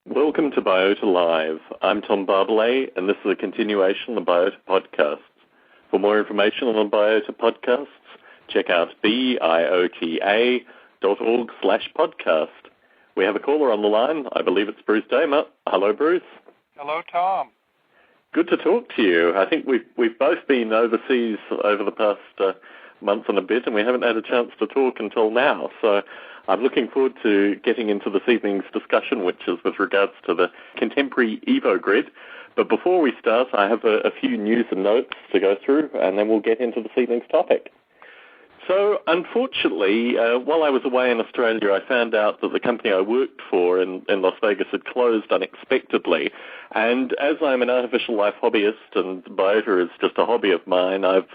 Welcome to Biota Live. I'm Tom Barbalet, and this is a continuation of the Biota podcasts. For more information on the Biota podcasts, check out biota.org/podcast. We have a caller on the line. I believe it's Bruce Damer. Hello, Bruce. Hello, Tom. Good to talk to you. I think we've both been overseas over the past month and a bit, and we haven't had a chance to talk until now. So I'm looking forward to getting into this evening's discussion, which is with regards to the contemporary EvoGrid. But before we start, I have a few news and notes to go through, and then we'll get into this evening's topic. So, unfortunately, while I was away in Australia, I found out that the company I worked for in Las Vegas had closed unexpectedly. And as I'm an artificial life hobbyist and Biota is just a hobby of mine, I've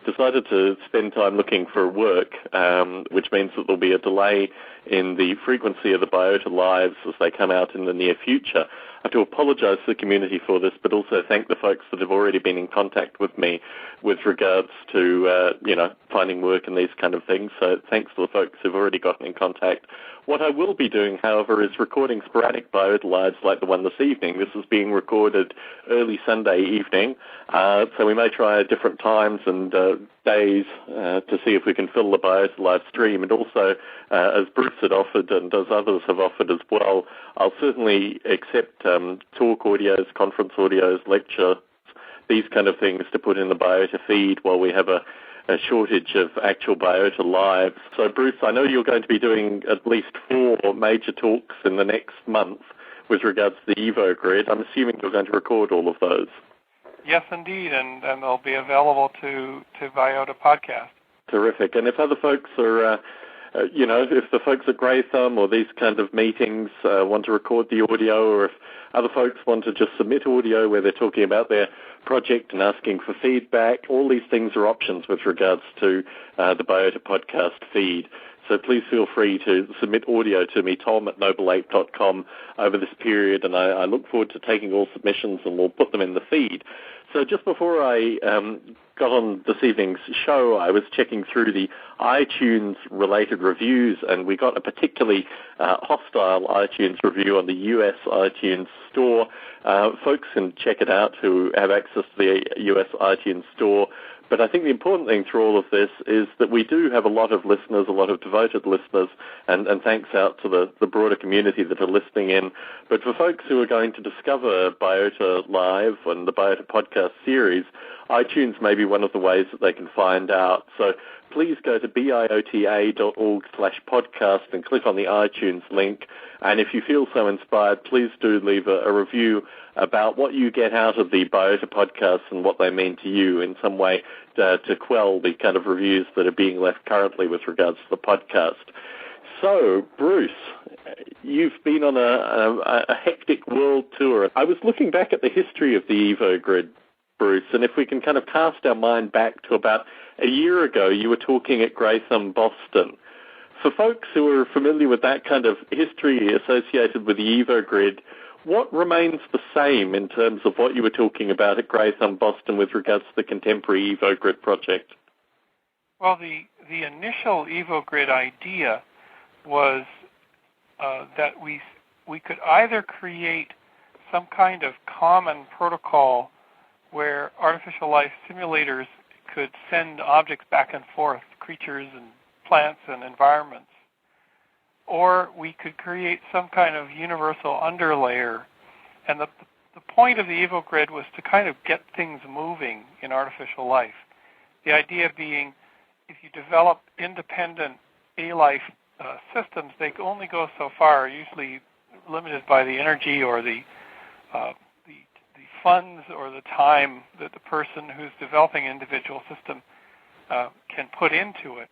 decided to spend time looking for work, which means that there'll be a delay in the frequency of the Biota Lives as they come out in the near future. I have to apologize to the community for this, but also thank the folks that have already been in contact with me with regards to, finding work and these kind of things. So thanks to the folks who've already gotten in contact. What I will be doing, however, is recording sporadic Biota Lives like the one this evening. This is being recorded early Sunday evening, so we may try different times and days to see if we can fill the Biota Live stream. And also, as Bruce had offered and as others have offered as well, I'll certainly accept talk audios, conference audios, lecture, these kind of things to put in the Biota feed while we have a shortage of actual Biota Lives. So, Bruce, I know you're going to be doing at least 4 major talks in the next month with regards to the EvoGrid. I'm assuming you're going to record all of those. Yes, indeed, and they'll be available to Biota Podcast. Terrific. And if other folks are, if the folks at Grey Thumb or these kind of meetings want to record the audio, or if other folks want to just submit audio where they're talking about their project and asking for feedback, all these things are options with regards to the Biota podcast feed. So please feel free to submit audio to me, tom@nobleape.com, over this period, and I look forward to taking all submissions and we'll put them in the feed. So just before I got on this evening's show, I was checking through the iTunes-related reviews, and we got a particularly hostile iTunes review on the US iTunes Store. Folks can check it out who have access to the US iTunes Store. But I think the important thing through all of this is that we do have a lot of listeners, a lot of devoted listeners, and thanks out to the broader community that are listening in. But for folks who are going to discover Biota Live and the Biota podcast series, iTunes may be one of the ways that they can find out. So please go to biota.org/podcast and click on the iTunes link. And if you feel so inspired, please do leave a review about what you get out of the Biota podcasts and what they mean to you in some way to quell the kind of reviews that are being left currently with regards to the podcast. So, Bruce, you've been on a hectic world tour. I was looking back at the history of the EvoGrid, Bruce, and if we can kind of cast our mind back to about a year ago, you were talking at Grey Thumb, Boston. For folks who are familiar with that kind of history associated with the EvoGrid, what remains the same in terms of what you were talking about at Grey Thumb, Boston with regards to the contemporary EvoGrid project? Well, the initial EvoGrid idea was that we could either create some kind of common protocol where artificial life simulators could send objects back and forth, creatures and plants and environments, or we could create some kind of universal underlayer. And the point of the EvoGrid was to kind of get things moving in artificial life. The idea being, if you develop independent A-life systems, they only go so far, usually limited by the energy or the funds or the time that the person who's developing an individual system can put into it.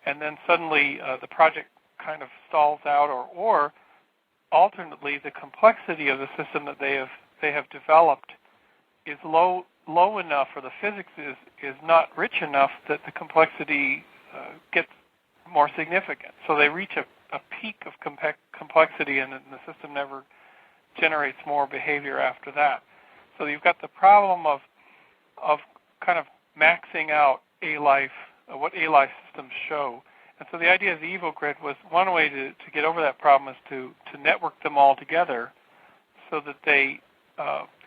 And then suddenly the project kind of stalls out, or alternately the complexity of the system that they have developed is low enough, or the physics is not rich enough that the complexity gets more significant. So they reach a peak of complexity, and the system never generates more behavior after that. So you've got the problem of kind of maxing out A-life, what A-life systems show. And so the idea of the EvoGrid was one way to get over that problem is to network them all together so that they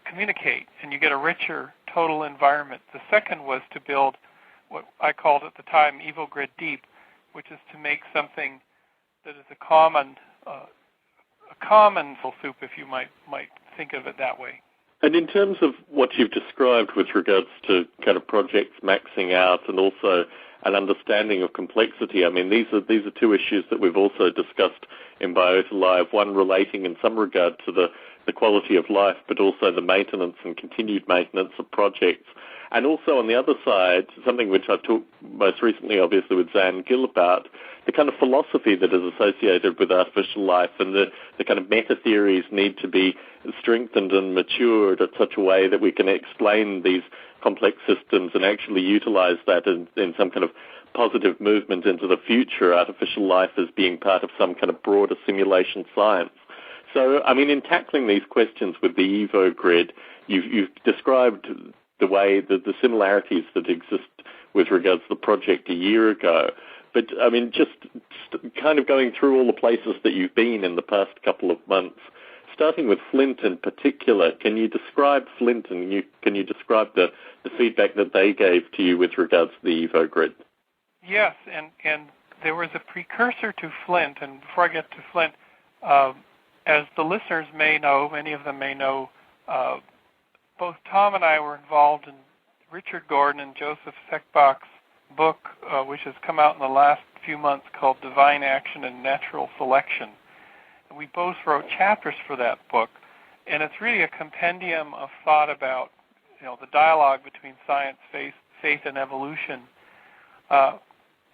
communicate and you get a richer total environment. The second was to build what I called at the time EvoGrid Deep, which is to make something that is a common soup, if you might think of it that way. And in terms of what you've described with regards to kind of projects maxing out and also an understanding of complexity, I mean, these are two issues that we've also discussed in Biota Live, one relating in some regard to the quality of life, but also the maintenance and continued maintenance of projects. And also on the other side, something which I've talked most recently, obviously, with Zan Gill about, the kind of philosophy that is associated with artificial life, and the kind of meta-theories need to be strengthened and matured in such a way that we can explain these complex systems and actually utilize that in some kind of positive movement into the future, artificial life as being part of some kind of broader simulation science. So, I mean, in tackling these questions with the EvoGrid, you've described the way that the similarities that exist with regards to the project a year ago. But, I mean, just kind of going through all the places that you've been in the past couple of months, starting with Flint in particular, can you describe Flint and can you describe the feedback that they gave to you with regards to the EvoGrid? Yes, and there was a precursor to Flint, and before I get to Flint, as the listeners may know, many of them may know, both Tom and I were involved in Richard Gordon and Joseph Seckbach's book, which has come out in the last few months, called Divine Action and Natural Selection. And we both wrote chapters for that book, and it's really a compendium of thought about, the dialogue between science, faith, and evolution.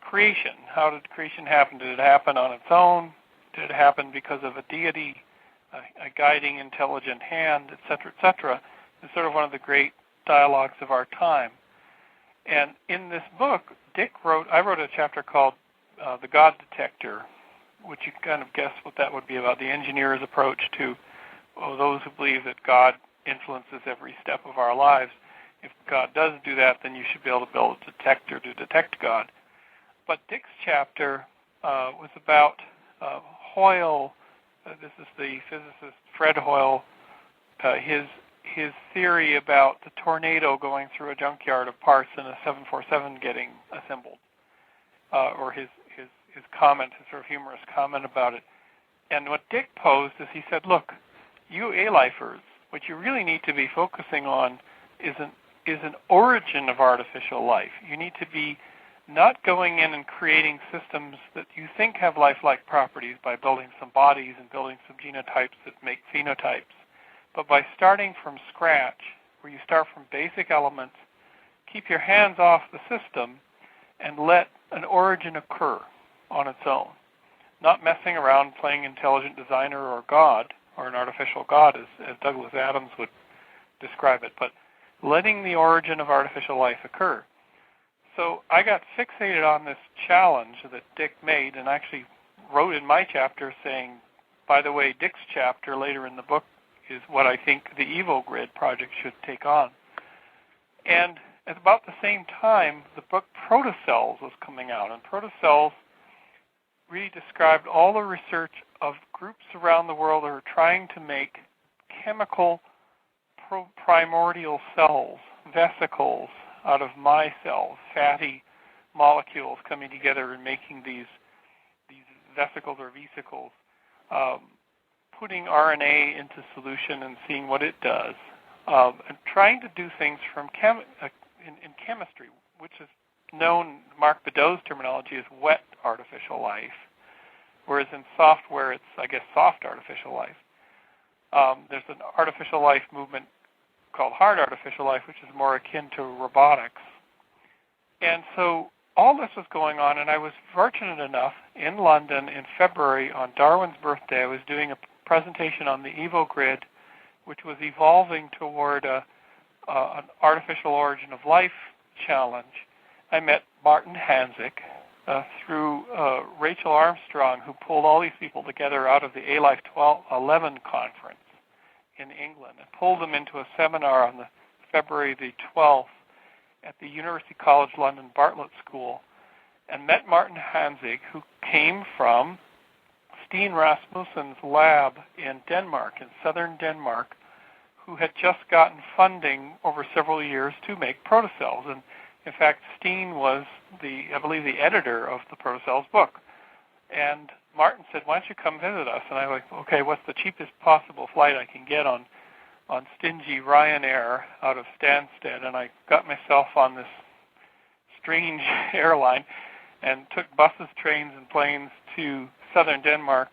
Creation. How did creation happen? Did it happen on its own? Did it happen because of a deity, a guiding intelligent hand, et cetera, is sort of one of the great dialogues of our time. And in this book, I wrote a chapter called The God Detector, which you can kind of guess what that would be about, the engineer's approach to those who believe that God influences every step of our lives. If God does do that, then you should be able to build a detector to detect God. But Dick's chapter was about Hoyle. This is the physicist Fred Hoyle. His theory about the tornado going through a junkyard of parts and a 747 getting assembled, or his comment, his sort of humorous comment about it. And what Dick posed is he said, look, you A-lifers, what you really need to be focusing on is an origin of artificial life. You need to be not going in and creating systems that you think have lifelike properties by building some bodies and building some genotypes that make phenotypes, but by starting from scratch, where you start from basic elements, keep your hands off the system, and let an origin occur on its own. Not messing around playing intelligent designer or God, or an artificial God, as Douglas Adams would describe it, but letting the origin of artificial life occur. So I got fixated on this challenge that Dick made, and actually wrote in my chapter saying, by the way, Dick's chapter later in the book is what I think the EvoGrid project should take on. And at about the same time, the book Protocells was coming out, and Protocells really described all the research of groups around the world that are trying to make chemical primordial cells, vesicles, out of my cells, fatty molecules coming together and making these vesicles or vesicles, putting RNA into solution and seeing what it does, and trying to do things from in chemistry, which is known, Mark Bedeau's terminology, is wet artificial life, whereas in software it's, I guess, soft artificial life. There's an artificial life movement called hard artificial life, which is more akin to robotics. And so all this was going on, and I was fortunate enough in London in February on Darwin's birthday. I was doing a presentation on the EvoGrid, which was evolving toward an artificial origin of life challenge. I met Martin Hanzik through Rachel Armstrong, who pulled all these people together out of the A-Life 11 conference in England and pulled them into a seminar on February the 12th at the University College London Bartlett School, and met Martin Hanzik, who came from Steen Rasmussen's lab in Denmark, in southern Denmark, who had just gotten funding over several years to make protocells. And in fact, Steen was I believe the editor of the protocells book. And Martin said, why don't you come visit us? And I was like, okay, what's the cheapest possible flight I can get on stingy Ryanair out of Stansted? And I got myself on this strange airline and took buses, trains, and planes to southern Denmark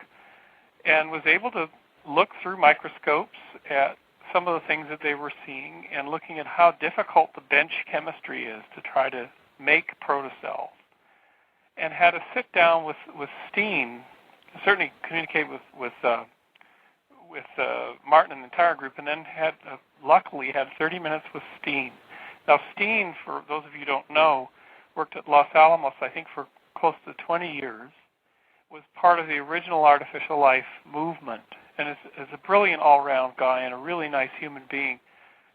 and was able to look through microscopes at some of the things that they were seeing and looking at how difficult the bench chemistry is to try to make protocells. And had a sit down with Steen, certainly communicate with Martin and the entire group, and then luckily had 30 minutes with Steen. Now Steen, for those of you who don't know, worked at Los Alamos, I think, for close to 20 years, was part of the original artificial life movement, and is a brilliant all-round guy and a really nice human being.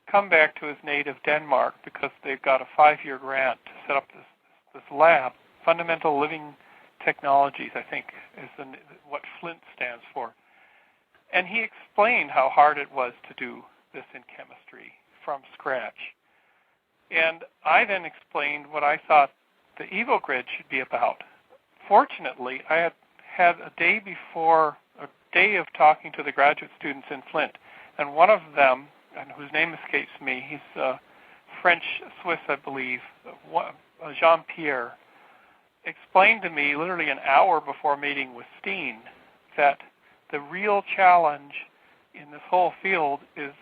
Come back to his native Denmark because they've got a 5-year grant to set up this lab. Fundamental Living Technologies, I think, is what FLINT stands for. And he explained how hard it was to do this in chemistry from scratch. And I then explained what I thought the EvoGrid should be about. Fortunately, I had a day of talking to the graduate students in Flint, and one of them, and whose name escapes me, he's French-Swiss, I believe, Jean-Pierre, explained to me literally an hour before meeting with Steen that the real challenge in this whole field is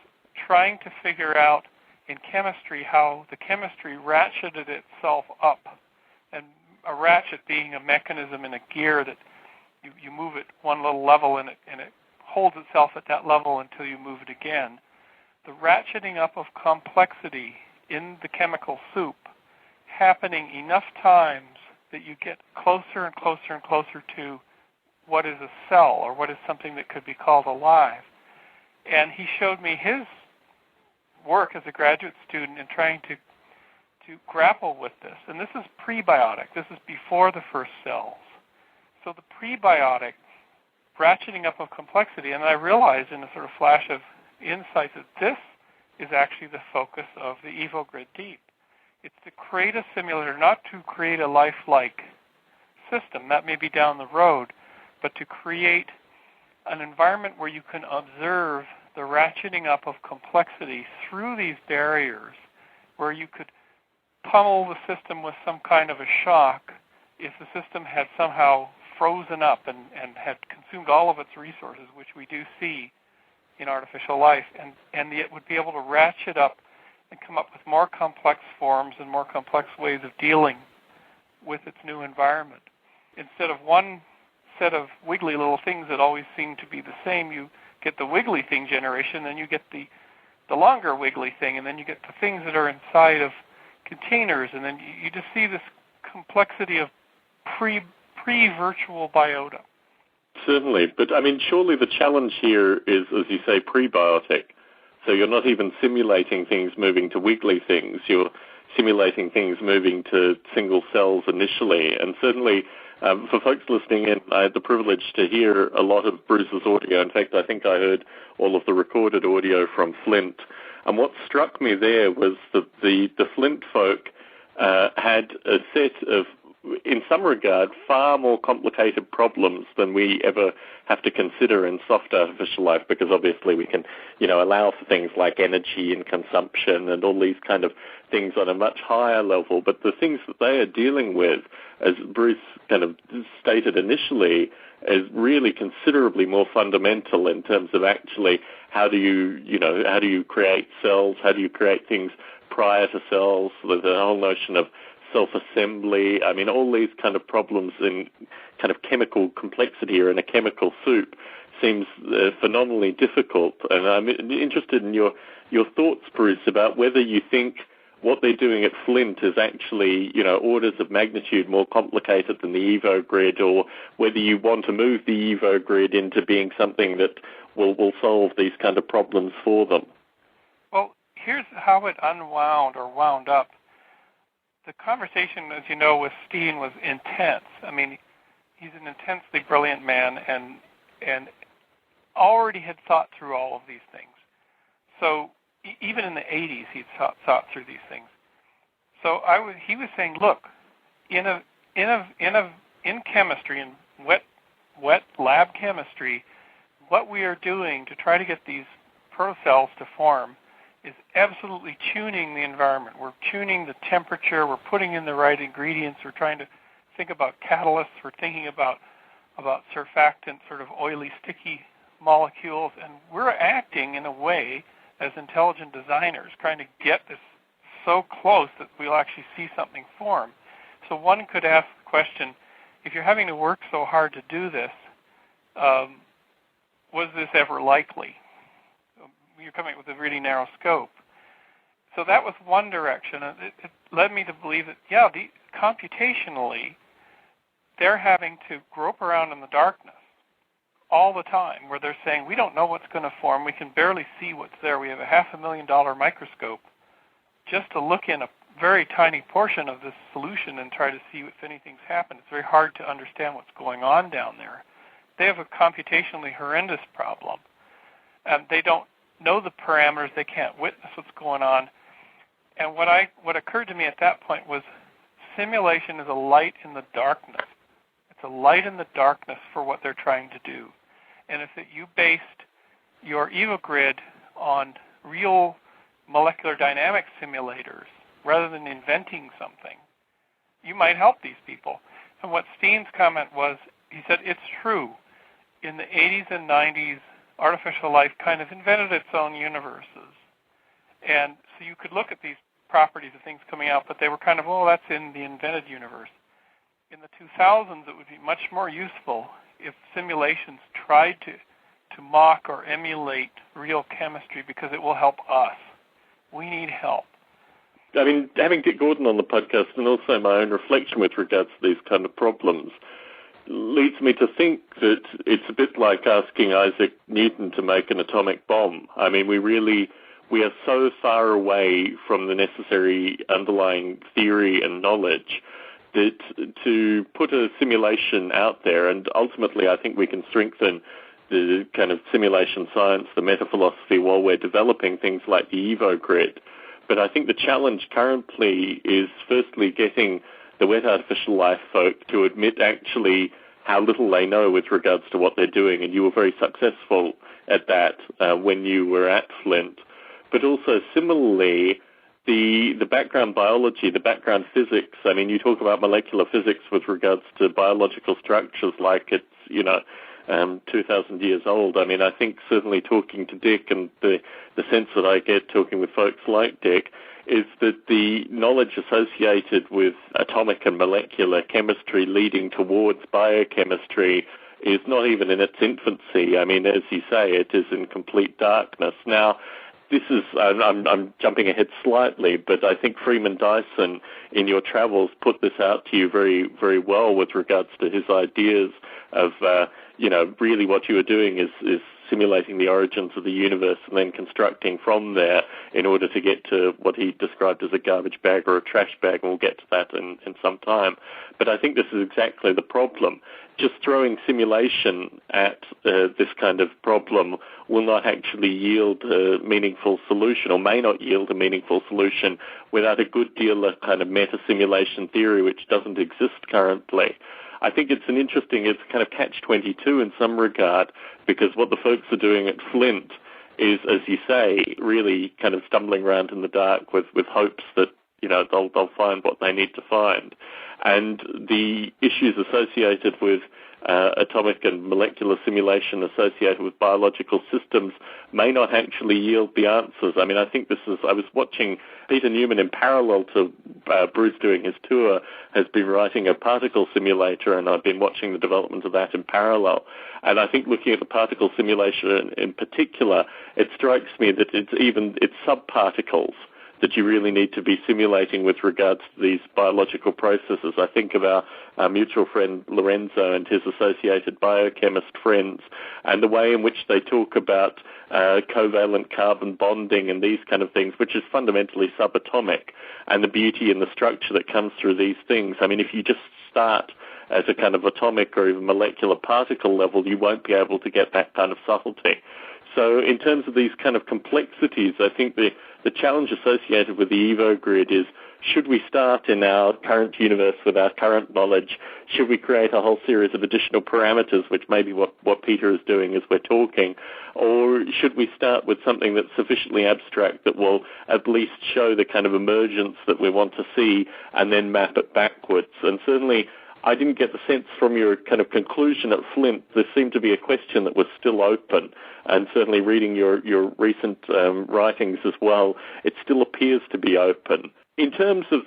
trying to figure out in chemistry how the chemistry ratcheted itself up, and a ratchet being a mechanism in a gear that you move it one little level and it holds itself at that level until you move it again. The ratcheting up of complexity in the chemical soup happening enough times that you get closer and closer and closer to what is a cell or what is something that could be called alive. And he showed me his work as a graduate student in trying to grapple with this. And this is prebiotic. This is before the first cells. So the prebiotic ratcheting up of complexity, and I realized in a sort of flash of insight that this is actually the focus of the EvoGrid Deep. It's to create a simulator, not to create a lifelike system, that may be down the road, but to create an environment where you can observe the ratcheting up of complexity through these barriers, where you could pummel the system with some kind of a shock if the system had somehow frozen up and had consumed all of its resources, which we do see in artificial life, and it would be able to ratchet up and come up with more complex forms and more complex ways of dealing with its new environment. Instead of one set of wiggly little things that always seem to be the same, you get the wiggly thing generation, then you get the longer wiggly thing, and then you get the things that are inside of containers, and then you just see this complexity of pre-virtual biota. Certainly, but I mean, surely the challenge here is, as you say, prebiotic. So you're not even simulating things moving to wiggly things. You're simulating things moving to single cells initially. And certainly, for folks listening in, I had the privilege to hear a lot of Bruce's audio. In fact, I think I heard all of the recorded audio from Flint. And what struck me there was that the Flint folk had a set of in some regard, far more complicated problems than we ever have to consider in soft artificial life, because obviously we can, allow for things like energy and consumption and all these kind of things on a much higher level. But the things that they are dealing with, as Bruce kind of stated initially, is really considerably more fundamental in terms of actually how do you create cells, how do you create things prior to cells, the whole notion of self-assembly. I mean, all these kind of problems in kind of chemical complexity or in a chemical soup seems phenomenally difficult. And I'm interested in your thoughts, Bruce, about whether you think what they're doing at Flint is actually, orders of magnitude more complicated than the EvoGrid, or whether you want to move the EvoGrid into being something that will solve these kind of problems for them. Well, here's how it unwound or wound up. The conversation, as you know, with Steen was intense. I mean, he's an intensely brilliant man and already had thought through all of these things. So even in the 80s, he'd thought through these things. So he was saying, look, in chemistry, in wet lab chemistry, what we are doing to try to get these protocells to form is absolutely tuning the environment. We're tuning the temperature. We're putting in the right ingredients. We're trying to think about catalysts. We're thinking about surfactant, sort of oily, sticky molecules, and we're acting in a way as intelligent designers, trying to get this so close that we'll actually see something form. So one could ask the question, if you're having to work so hard to do this, was this ever likely? You're coming with a really narrow scope. So that was one direction. It led me to believe that, computationally, they're having to grope around in the darkness all the time, where they're saying, we don't know what's going to form. We can barely see what's there. We have a $500,000 microscope just to look in a very tiny portion of this solution and try to see if anything's happened. It's very hard to understand what's going on down there. They have a computationally horrendous problem. They don't know the parameters. They can't witness what's going on. And what occurred to me at that point was simulation is a light in the darkness. It's a light in the darkness for what they're trying to do. And if you based your EvoGrid on real molecular dynamics simulators rather than inventing something, you might help these people. And what Steen's comment was, he said, it's true. In the 80s and 90s, artificial life kind of invented its own universes. And so you could look at these properties of things coming out, but they were kind of, that's in the invented universe. In the 2000s, it would be much more useful if simulations tried to mock or emulate real chemistry, because it will help us. We need help. I mean, having Dick Gordon on the podcast and also my own reflection with regards to these kind of problems leads me to think that it's a bit like asking Isaac Newton to make an atomic bomb. I mean, we are so far away from the necessary underlying theory and knowledge that to put a simulation out there, and ultimately I think we can strengthen the kind of simulation science, the meta-philosophy, while we're developing things like the EvoGrid. But I think the challenge currently is firstly getting the wet artificial life folk to admit actually how little they know with regards to what they're doing, and you were very successful at that when you were at Flint. But also similarly, the background biology, the background physics. I mean, you talk about molecular physics with regards to biological structures like it's, 2,000 years old. I mean, I think certainly talking to Dick and the sense that I get talking with folks like Dick is that the knowledge associated with atomic and molecular chemistry leading towards biochemistry is not even in its infancy. I mean, as you say, it is in complete darkness. Now, this is, I'm jumping ahead slightly, but I think Freeman Dyson in your travels put this out to you very, very well with regards to his ideas of, really what you are doing is simulating the origins of the universe and then constructing from there in order to get to what he described as a garbage bag or a trash bag, and we'll get to that in some time. But I think this is exactly the problem. Just throwing simulation at this kind of problem will not actually yield a meaningful solution, or may not yield a meaningful solution, without a good deal of kind of meta-simulation theory, which doesn't exist currently. I think it's kind of catch-22 in some regard, because what the folks are doing at Flint is, as you say, really kind of stumbling around in the dark with hopes that, they'll find what they need to find. And the issues associated with atomic and molecular simulation associated with biological systems may not actually yield the answers. I mean, I think I was watching Peter Newman in parallel to Bruce doing his tour, has been writing a particle simulator, and I've been watching the development of that in parallel. And I think looking at the particle simulation in particular, it strikes me that it's subparticles that you really need to be simulating with regards to these biological processes. I think of our mutual friend Lorenzo and his associated biochemist friends, and the way in which they talk about covalent carbon bonding and these kind of things, which is fundamentally subatomic, and the beauty and the structure that comes through these things. I mean, if you just start at a kind of atomic or even molecular particle level, you won't be able to get that kind of subtlety. So in terms of these kind of complexities, I think the challenge associated with the EvoGrid is, should we start in our current universe with our current knowledge? Should we create a whole series of additional parameters, which may be what Peter is doing as we're talking? Or should we start with something that's sufficiently abstract that will at least show the kind of emergence that we want to see and then map it backwards? And certainly, I didn't get the sense from your kind of conclusion at Flint, there seemed to be a question that was still open, and certainly reading your recent writings as well, it still appears to be open. In terms of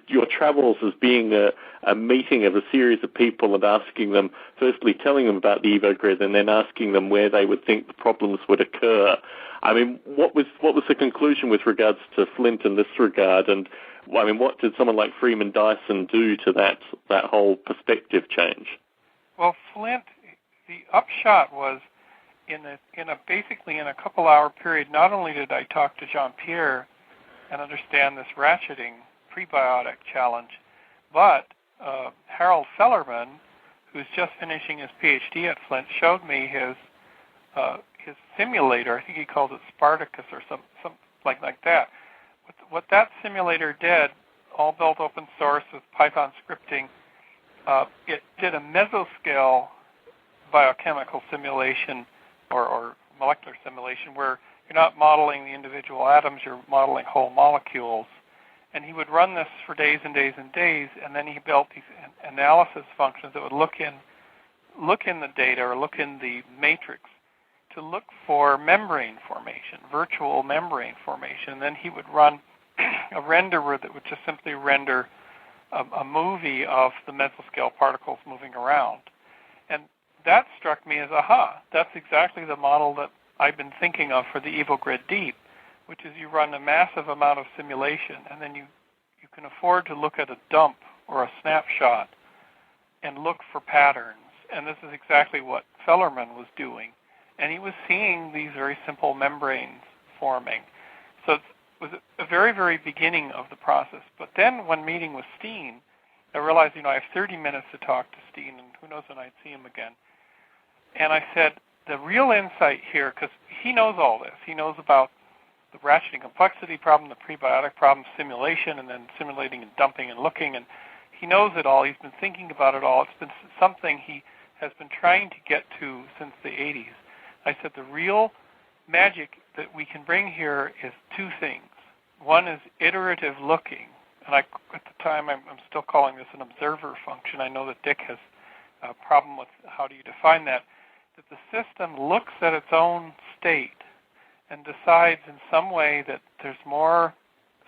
your travels as being a meeting of a series of people and asking them, firstly telling them about the EvoGrid and then asking them where they would think the problems would occur, I mean, what was the conclusion with regards to Flint in this regard? And I mean, what did someone like Freeman Dyson do to that whole perspective change? Well, Flint, the upshot was basically in a couple-hour period. Not only did I talk to Jean-Pierre and understand this ratcheting prebiotic challenge, but Harold Fellerman, who's just finishing his PhD at Flint, showed me his simulator. I think he calls it Spartacus or some like that. What that simulator did, all built open source with Python scripting, it did a mesoscale biochemical simulation or molecular simulation where you're not modeling the individual atoms, you're modeling whole molecules. And he would run this for days and days and days, and then he built these analysis functions that would look in the data or look in the matrix to look for membrane formation, virtual membrane formation. And then he would run a renderer that would just simply render a movie of the mesoscale particles moving around. And that struck me as, that's exactly the model that I've been thinking of for the EvoGrid Deep, which is you run a massive amount of simulation, and then you can afford to look at a dump or a snapshot and look for patterns. And this is exactly what Fellerman was doing. And he was seeing these very simple membranes forming. So it was a very, very beginning of the process. But then when meeting with Steen, I realized, I have 30 minutes to talk to Steen, and who knows when I'd see him again. And I said, the real insight here, because he knows all this. He knows about the ratcheting complexity problem, the prebiotic problem, simulation, and then simulating and dumping and looking. And he knows it all. He's been thinking about it all. It's been something he has been trying to get to since the 80s. I said the real magic that we can bring here is two things. One is iterative looking, and at the time I'm still calling this an observer function. I know that Dick has a problem with how do you define that the system looks at its own state and decides in some way that there's more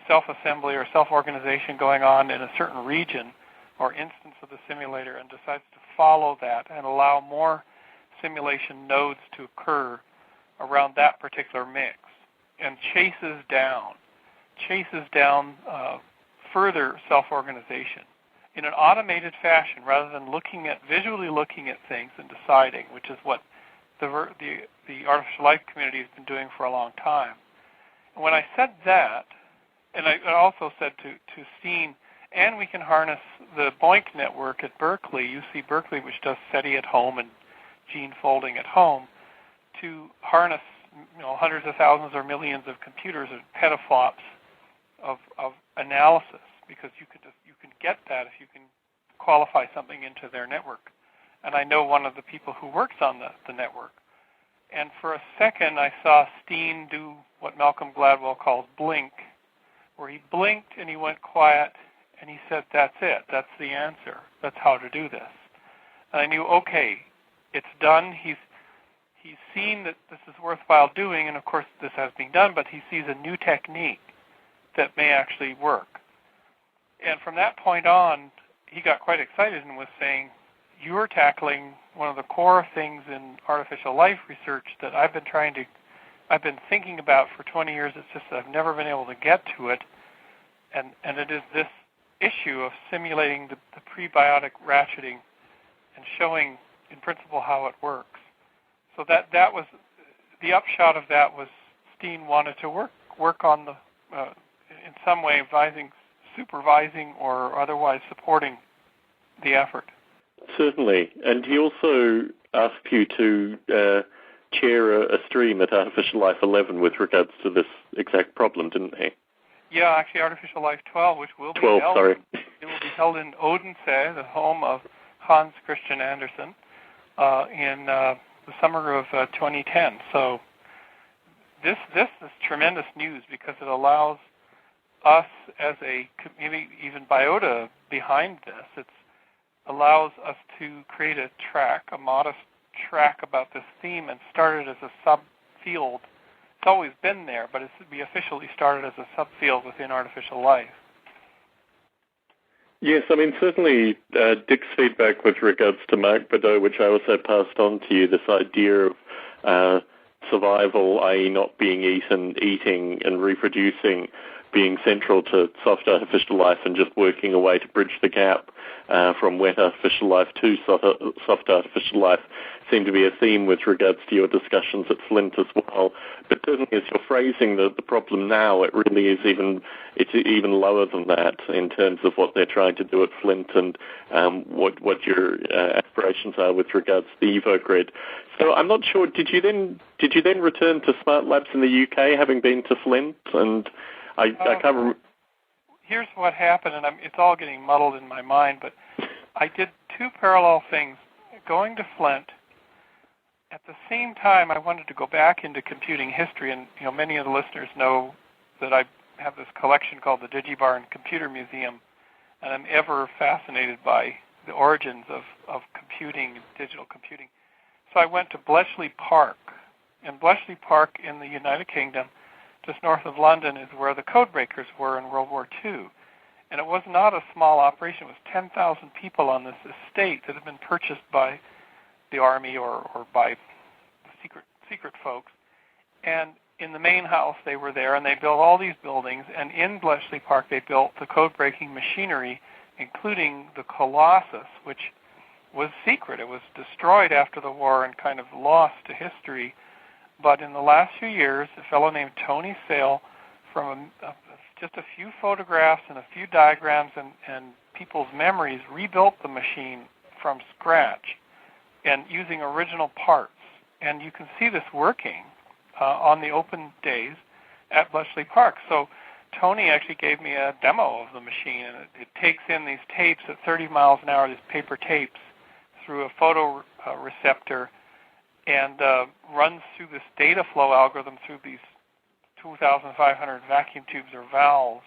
self-assembly or self-organization going on in a certain region or instance of the simulator, and decides to follow that and allow more simulation nodes to occur around that particular mix, and chases down further self-organization in an automated fashion rather than visually looking at things and deciding, which is what the the artificial life community has been doing for a long time. And when I said that, and I also said to Steen, and we can harness the BOINC network at Berkeley, UC Berkeley, which does SETI at home and gene folding at home, to harness hundreds of thousands or millions of computers and petaflops of analysis, because you can get that if you can qualify something into their network. And I know one of the people who works on the network. And for a second, I saw Steen do what Malcolm Gladwell calls blink, where he blinked and he went quiet and he said, "That's it. That's the answer. That's how to do this." And I knew, okay, it's done. He's seen that this is worthwhile doing, and of course this has been done, but he sees a new technique that may actually work. And from that point on, he got quite excited and was saying, "You're tackling one of the core things in artificial life research that I've been thinking about for 20 years. It's just that I've never been able to get to it, and it is this issue of simulating the prebiotic ratcheting and showing in principle how it works." So that was the upshot of that. Was Steen wanted to work on the in some way supervising or otherwise supporting the effort. Certainly, and he also asked you to chair a stream at Artificial Life 11 with regards to this exact problem, didn't he? Yeah, actually Artificial Life 12, which will be 12, held. sorry. It will be held in Odense, the home of Hans Christian Andersen, in the summer of 2010. So this is tremendous news, because it allows us as a community, even Biota behind this, it allows us to create a modest track about this theme and start it as a subfield. It's always been there, but it's to be officially started as a subfield within artificial life. Yes, I mean, certainly Dick's feedback with regards to Mark Badeau, which I also passed on to you, this idea of survival, i.e. not being eaten, eating and reproducing, being central to soft artificial life, and just working a way to bridge the gap from wet artificial life to soft artificial life seem to be a theme with regards to your discussions at Flint as well. But certainly as you're phrasing the problem now, it really is even lower than that in terms of what they're trying to do at Flint and what your aspirations are with regards to the EvoGrid. So I'm not sure, did you then return to Smart Labs in the UK, having been to Flint? And I can't remember. Here's what happened, and it's all getting muddled in my mind, but I did two parallel things. Going to Flint, at the same time I wanted to go back into computing history, and many of the listeners know that I have this collection called the DigiBarn Computer Museum, and I'm ever fascinated by the origins of computing, digital computing. So I went to Bletchley Park, and Bletchley Park in the United Kingdom, just north of London, is where the codebreakers were in World War II. And it was not a small operation. It was 10,000 people on this estate that had been purchased by the Army or by secret folks. And in the main house, they were there, and they built all these buildings. And in Bletchley Park, they built the code-breaking machinery, including the Colossus, which was secret. It was destroyed after the war and kind of lost to history. But in the last few years, a fellow named Tony Sale, from just a few photographs and a few diagrams and people's memories, rebuilt the machine from scratch and using original parts. And you can see this working on the open days at Bletchley Park. So Tony actually gave me a demo of the machine, and it takes in these tapes at 30 miles an hour, these paper tapes, through a photoreceptor, and runs through this data flow algorithm through these 2,500 vacuum tubes or valves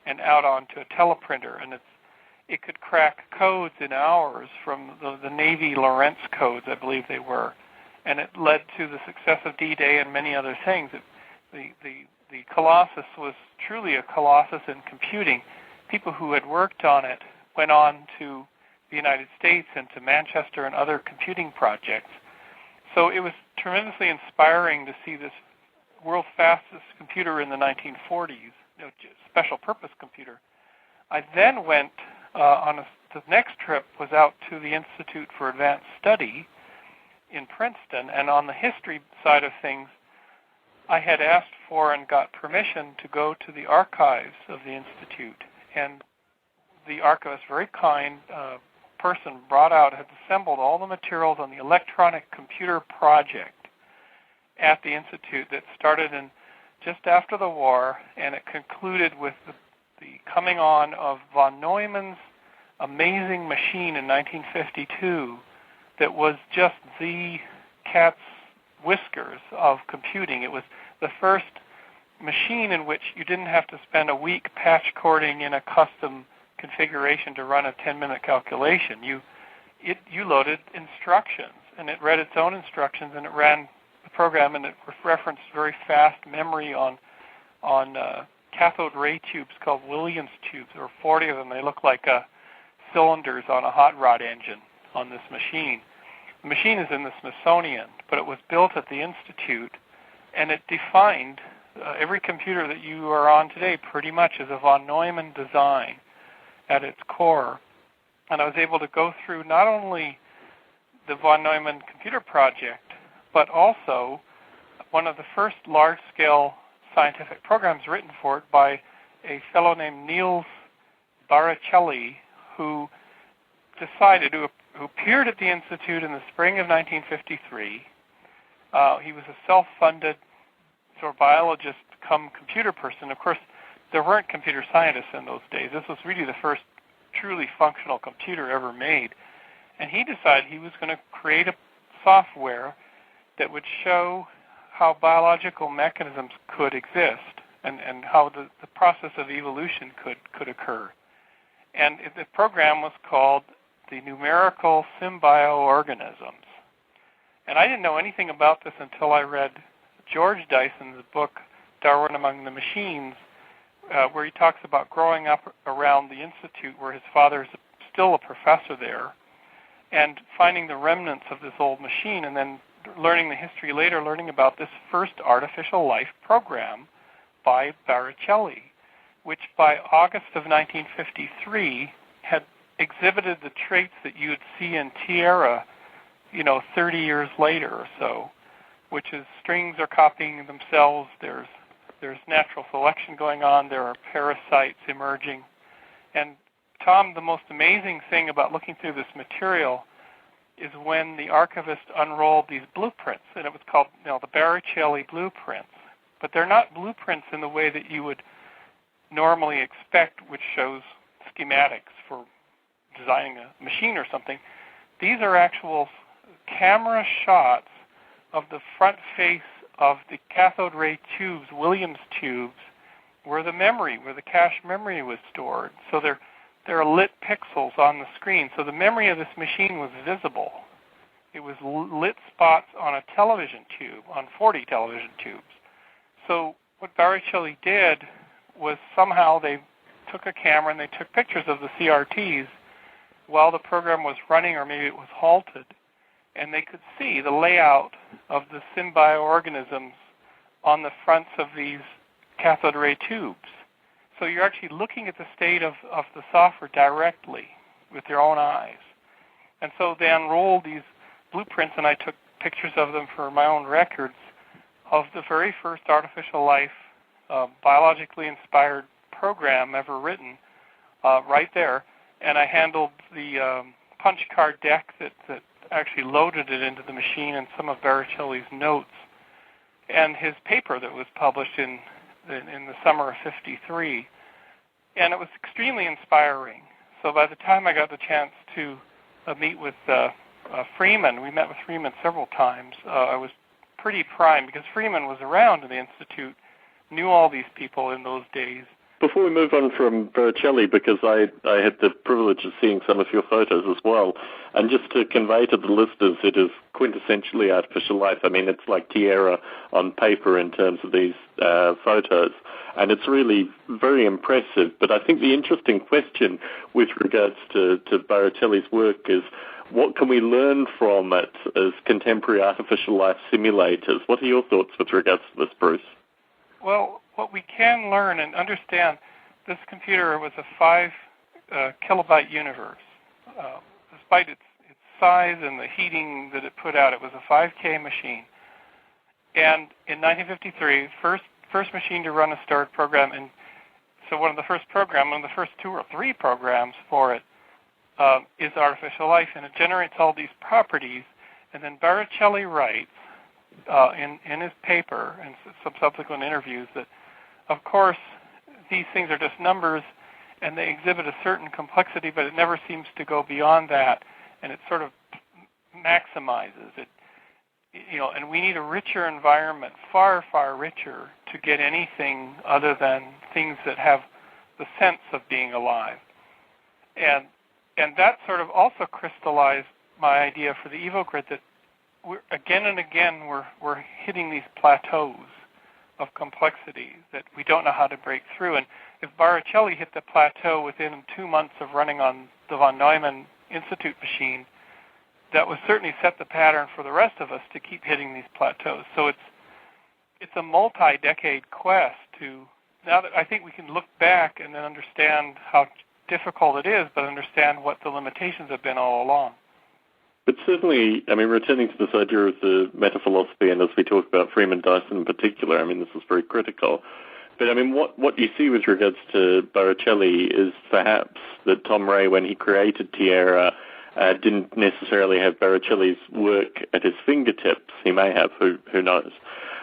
and out onto a teleprinter. And it could crack codes in hours from the Navy Lorentz codes, I believe they were. And it led to the success of D-Day and many other things. The Colossus was truly a colossus in computing. People who had worked on it went on to the United States and to Manchester and other computing projects. So it was tremendously inspiring to see this world's fastest computer in the 1940s, special purpose computer. I then went the next trip was out to the Institute for Advanced Study in Princeton. And on the history side of things, I had asked for and got permission to go to the archives of the Institute. And the archivist, very kind person, had assembled all the materials on the electronic computer project at the Institute that started in just after the war, and it concluded with the coming on of von Neumann's amazing machine in 1952 that was just the cat's whiskers of computing. It was the first machine in which you didn't have to spend a week patch coding in a custom configuration to run a 10-minute calculation. You loaded instructions, and it read its own instructions, and it ran the program, and it referenced very fast memory on cathode ray tubes called Williams tubes. There were 40 of them. They look like cylinders on a hot rod engine on this machine. The machine is in the Smithsonian, but it was built at the Institute, and it defined every computer that you are on today pretty much as a von Neumann design at its core. And I was able to go through not only the von Neumann computer project, but also one of the first large-scale scientific programs written for it by a fellow named Niels Baricelli, who appeared at the Institute in the spring of 1953. He was a self-funded sort of biologist come computer person. Of course, there weren't computer scientists in those days. This was really the first truly functional computer ever made. And he decided he was going to create a software that would show how biological mechanisms could exist and how the process of evolution could occur. And the program was called the Numerical Symbioorganisms. And I didn't know anything about this until I read George Dyson's book, Darwin Among the Machines, where he talks about growing up around the Institute where his father is still a professor there, and finding the remnants of this old machine, and then learning the history later, learning about this first artificial life program by Baricelli, which by August of 1953 had exhibited the traits that you would see in Tierra, 30 years later or so, which is strings are copying themselves, there's natural selection going on, there are parasites emerging. And Tom, the most amazing thing about looking through this material is when the archivist unrolled these blueprints, and it was called the Baricelli blueprints. But they're not blueprints in the way that you would normally expect, which shows schematics for designing a machine or something. These are actual camera shots of the front face of the cathode ray tubes, Williams tubes, where the cache memory was stored. So there are lit pixels on the screen. So the memory of this machine was visible. It was lit spots on a television tube, on 40 television tubes. So what Baricelli did was somehow they took a camera and they took pictures of the CRTs while the program was running, or maybe it was halted, and they could see the layout of the symbioorganisms on the fronts of these cathode ray tubes. So you're actually looking at the state of the software directly with your own eyes. And so they unrolled these blueprints, and I took pictures of them for my own records of the very first artificial life, biologically inspired program ever written right there. And I handled the punch card deck that actually loaded it into the machine, and some of Baricelli's notes, and his paper that was published in the summer of '53. And it was extremely inspiring. So by the time I got the chance to meet with Freeman, we met with Freeman several times, I was pretty primed, because Freeman was around in the Institute, knew all these people in those days. Before we move on from Baricelli, because I had the privilege of seeing some of your photos as well, and just to convey to the listeners, it is quintessentially artificial life. I mean, it's like Tierra on paper in terms of these photos, and it's really very impressive. But I think the interesting question with regards to Baricelli's work is, what can we learn from it as contemporary artificial life simulators? What are your thoughts with regards to this, Bruce? Well, what we can learn and understand, this computer was a 5 kilobyte universe. Despite its size and the heating that it put out. It was a 5K machine. And in 1953, first machine to run a stored program, and so one of the first 2 or 3 programs for it is artificial life, and it generates all these properties. And then Baricelli writes in his paper and some subsequent interviews that, of course, these things are just numbers, and they exhibit a certain complexity, but it never seems to go beyond that, and it sort of maximizes it. And we need a richer environment, far, far richer, to get anything other than things that have the sense of being alive. And that sort of also crystallized my idea for the EvoGrid, that again and again we're hitting these plateaus of complexity that we don't know how to break through. And if Baricelli hit the plateau within 2 months of running on the von Neumann Institute machine, that would certainly set the pattern for the rest of us to keep hitting these plateaus. So it's a multi-decade quest to, now that I think we can look back and then understand how difficult it is, but understand what the limitations have been all along. But certainly, returning to this idea of the meta-philosophy, and as we talk about Freeman Dyson in particular, this is very critical. But, what you see with regards to Baricelli is perhaps that Tom Ray, when he created Tierra, didn't necessarily have Baricelli's work at his fingertips. He may have, who knows.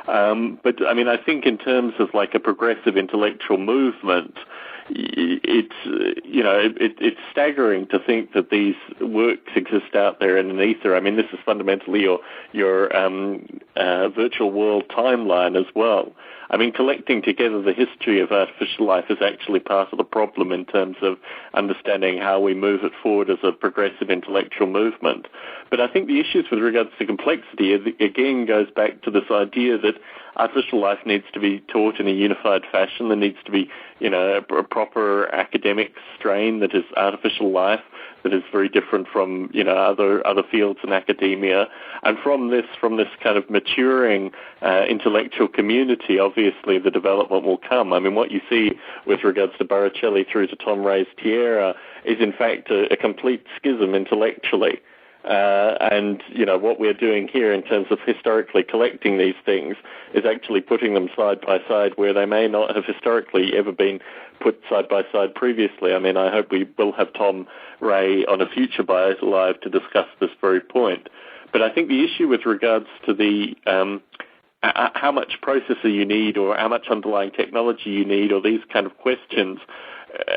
But, I think in terms of like a progressive intellectual movement, it's staggering to think that these works exist out there in an ether. This is fundamentally your virtual world timeline as well. Collecting together the history of artificial life is actually part of the problem in terms of understanding how we move it forward as a progressive intellectual movement. But I think the issues with regards to complexity, again, goes back to this idea that artificial life needs to be taught in a unified fashion. There needs to be, a proper academic strain that is artificial life, that is very different from, other fields in academia. And from this kind of maturing intellectual community, obviously the development will come. What you see with regards to Baricelli through to Tom Ray's Tierra is in fact a complete schism intellectually. And what we're doing here in terms of historically collecting these things is actually putting them side by side where they may not have historically ever been put side by side previously. I hope we will have Tom Ray on a future Biota Live to discuss this very point. But I think the issue with regards to the how much processor you need or how much underlying technology you need or these kind of questions,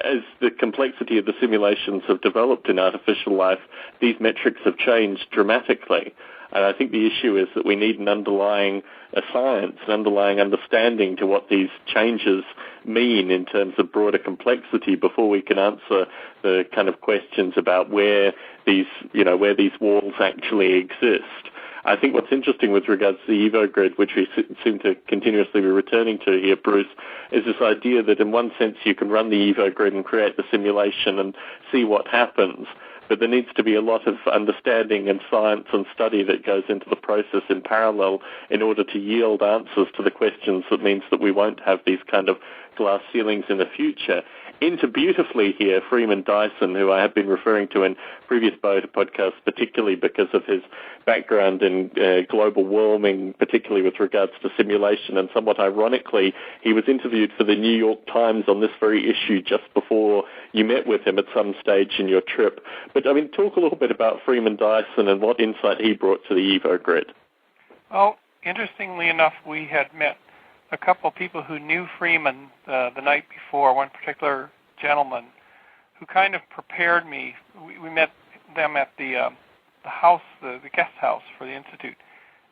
as the complexity of the simulations have developed in artificial life, these metrics have changed dramatically. And I think the issue is that we need an underlying science, an underlying understanding to what these changes mean in terms of broader complexity before we can answer the kind of questions about where these walls actually exist. I think what's interesting with regards to the EvoGrid, which we seem to continuously be returning to here, Bruce, is this idea that in one sense you can run the EvoGrid and create the simulation and see what happens, but there needs to be a lot of understanding and science and study that goes into the process in parallel in order to yield answers to the questions that means that we won't have these kind of glass ceilings in the future. Into beautifully here, Freeman Dyson, who I have been referring to in previous Biota podcasts, particularly because of his background in global warming, particularly with regards to simulation. And somewhat ironically, he was interviewed for the New York Times on this very issue just before you met with him at some stage in your trip. But, talk a little bit about Freeman Dyson and what insight he brought to the EvoGrid. Well, interestingly enough, we had met a couple of people who knew Freeman the night before, one particular gentleman who kind of prepared me. We met them at the house, the guest house for the Institute,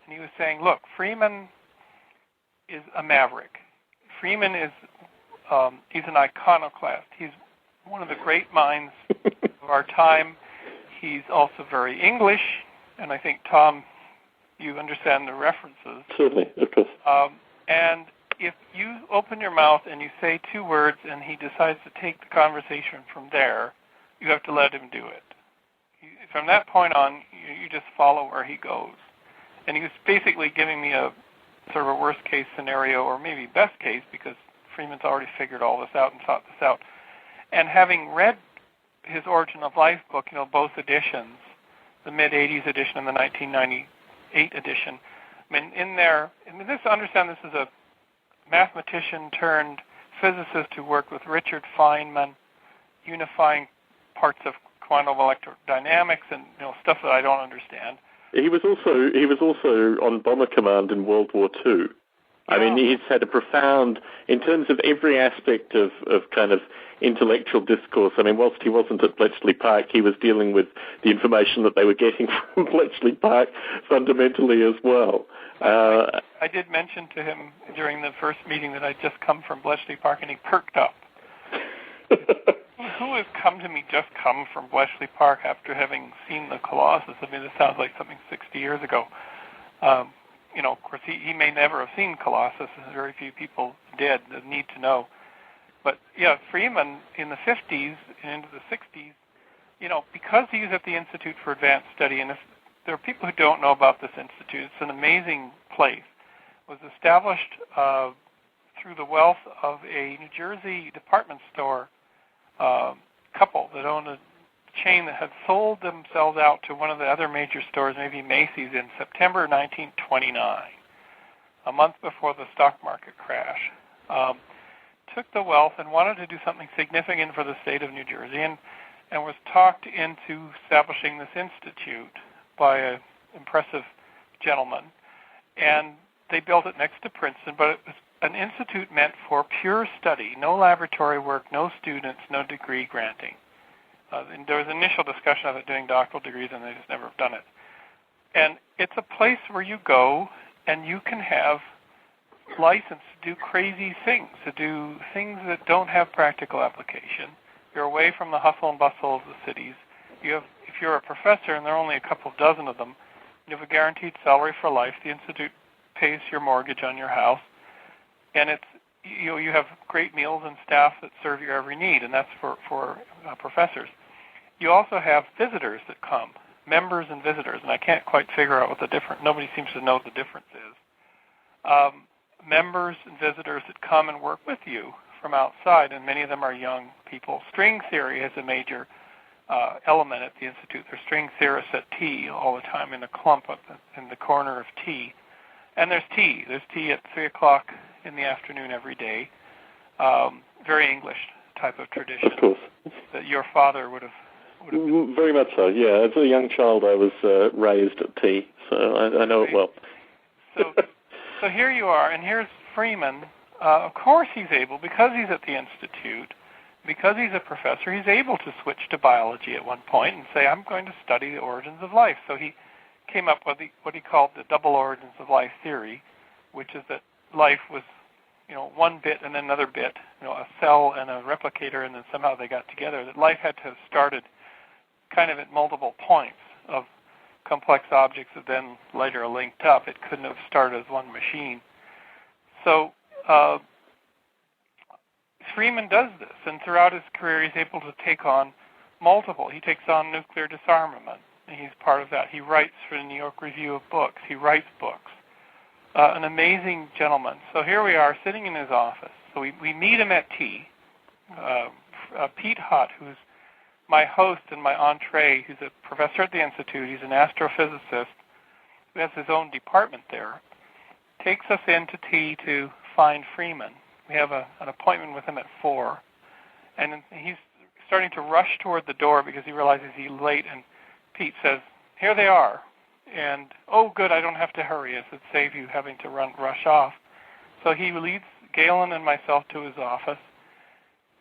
and he was saying, look, Freeman is a maverick. Freeman is, he's an iconoclast. He's one of the great minds of our time. He's also very English, and I think, Tom, you understand the references. Certainly, of course. And if you open your mouth and you say 2 words and he decides to take the conversation from there, you have to let him do it. From that point on, you just follow where he goes. And he was basically giving me a sort of a worst-case scenario, or maybe best case, because Freeman's already figured all this out and thought this out. And having read his Origin of Life book, both editions, the mid-'80s edition and the 1998 edition. I mean, in there, and understand this is a mathematician turned physicist who worked with Richard Feynman, unifying parts of quantum electrodynamics and stuff that I don't understand. He was also on Bomber Command in World War II. I mean, he's had a profound, in terms of every aspect of kind of intellectual discourse. I mean, whilst he wasn't at Bletchley Park, he was dealing with the information that they were getting from Bletchley Park fundamentally as well. I did mention to him during the first meeting that I'd just come from Bletchley Park, and he perked up. Who has come to me just come from Bletchley Park after having seen the Colossus? I mean, this sounds like something 60 years ago. Of course, he may never have seen Colossus, and very few people did that need to know. But, yeah, Freeman in the 50s and into the 60s, because he was at the Institute for Advanced Study, and if there are people who don't know about this institute, it's an amazing place, was established through the wealth of a New Jersey department store couple that owned a chain that had sold themselves out to one of the other major stores, maybe Macy's, in September 1929, a month before the stock market crash. Took the wealth and wanted to do something significant for the state of New Jersey, and was talked into establishing this institute by an impressive gentleman. And they built it next to Princeton, but it was an institute meant for pure study, no laboratory work, no students, no degree granting. And there was initial discussion of it doing doctoral degrees, and they just never have done it. And it's a place where you go and you can have license to do crazy things, to do things that don't have practical application. You're away from the hustle and bustle of the cities. If you're a professor, and there are only a couple dozen of them, you have a guaranteed salary for life. The institute pays your mortgage on your house, and you have great meals and staff that serve your every need, and that's for professors. You also have visitors that come, members and visitors, and I can't quite figure out what the difference. Nobody seems to know what the difference is. Members and visitors that come and work with you from outside, and many of them are young people. String theory has a major element at the Institute. There's string theorists at tea all the time in a clump in the corner of tea. And there's tea. There's tea at 3 o'clock in the afternoon every day. Very English type of tradition. Of course. That your father would have been. Very much so, yeah. As a young child, I was raised at tea, so I know it well. So here you are, and here's Freeman. Of course he's able, because he's at the Institute, because he's a professor, he's able to switch to biology at one point and say, I'm going to study the origins of life. So he came up with what he called the double origins of life theory, which is that life was, one bit and then another bit, a cell and a replicator, and then somehow they got together, that life had to have started kind of at multiple points of complex objects that then later linked up. It couldn't have started as one machine. So Freeman does this, and throughout his career he's able to take on multiple. He takes on nuclear disarmament, and he's part of that. He writes for the New York Review of Books. He writes books. An amazing gentleman. So here we are sitting in his office. So we meet him at tea. Pete Hutt, who's my host and my entree, who's a professor at the Institute, he's an astrophysicist who has his own department there, takes us in to tea to find Freeman. We have an appointment with him at 4, and he's starting to rush toward the door because he realizes he's late, and Pete says, here they are. And, oh, good, I don't have to hurry. It would save you having to rush off. So he leads Galen and myself to his office,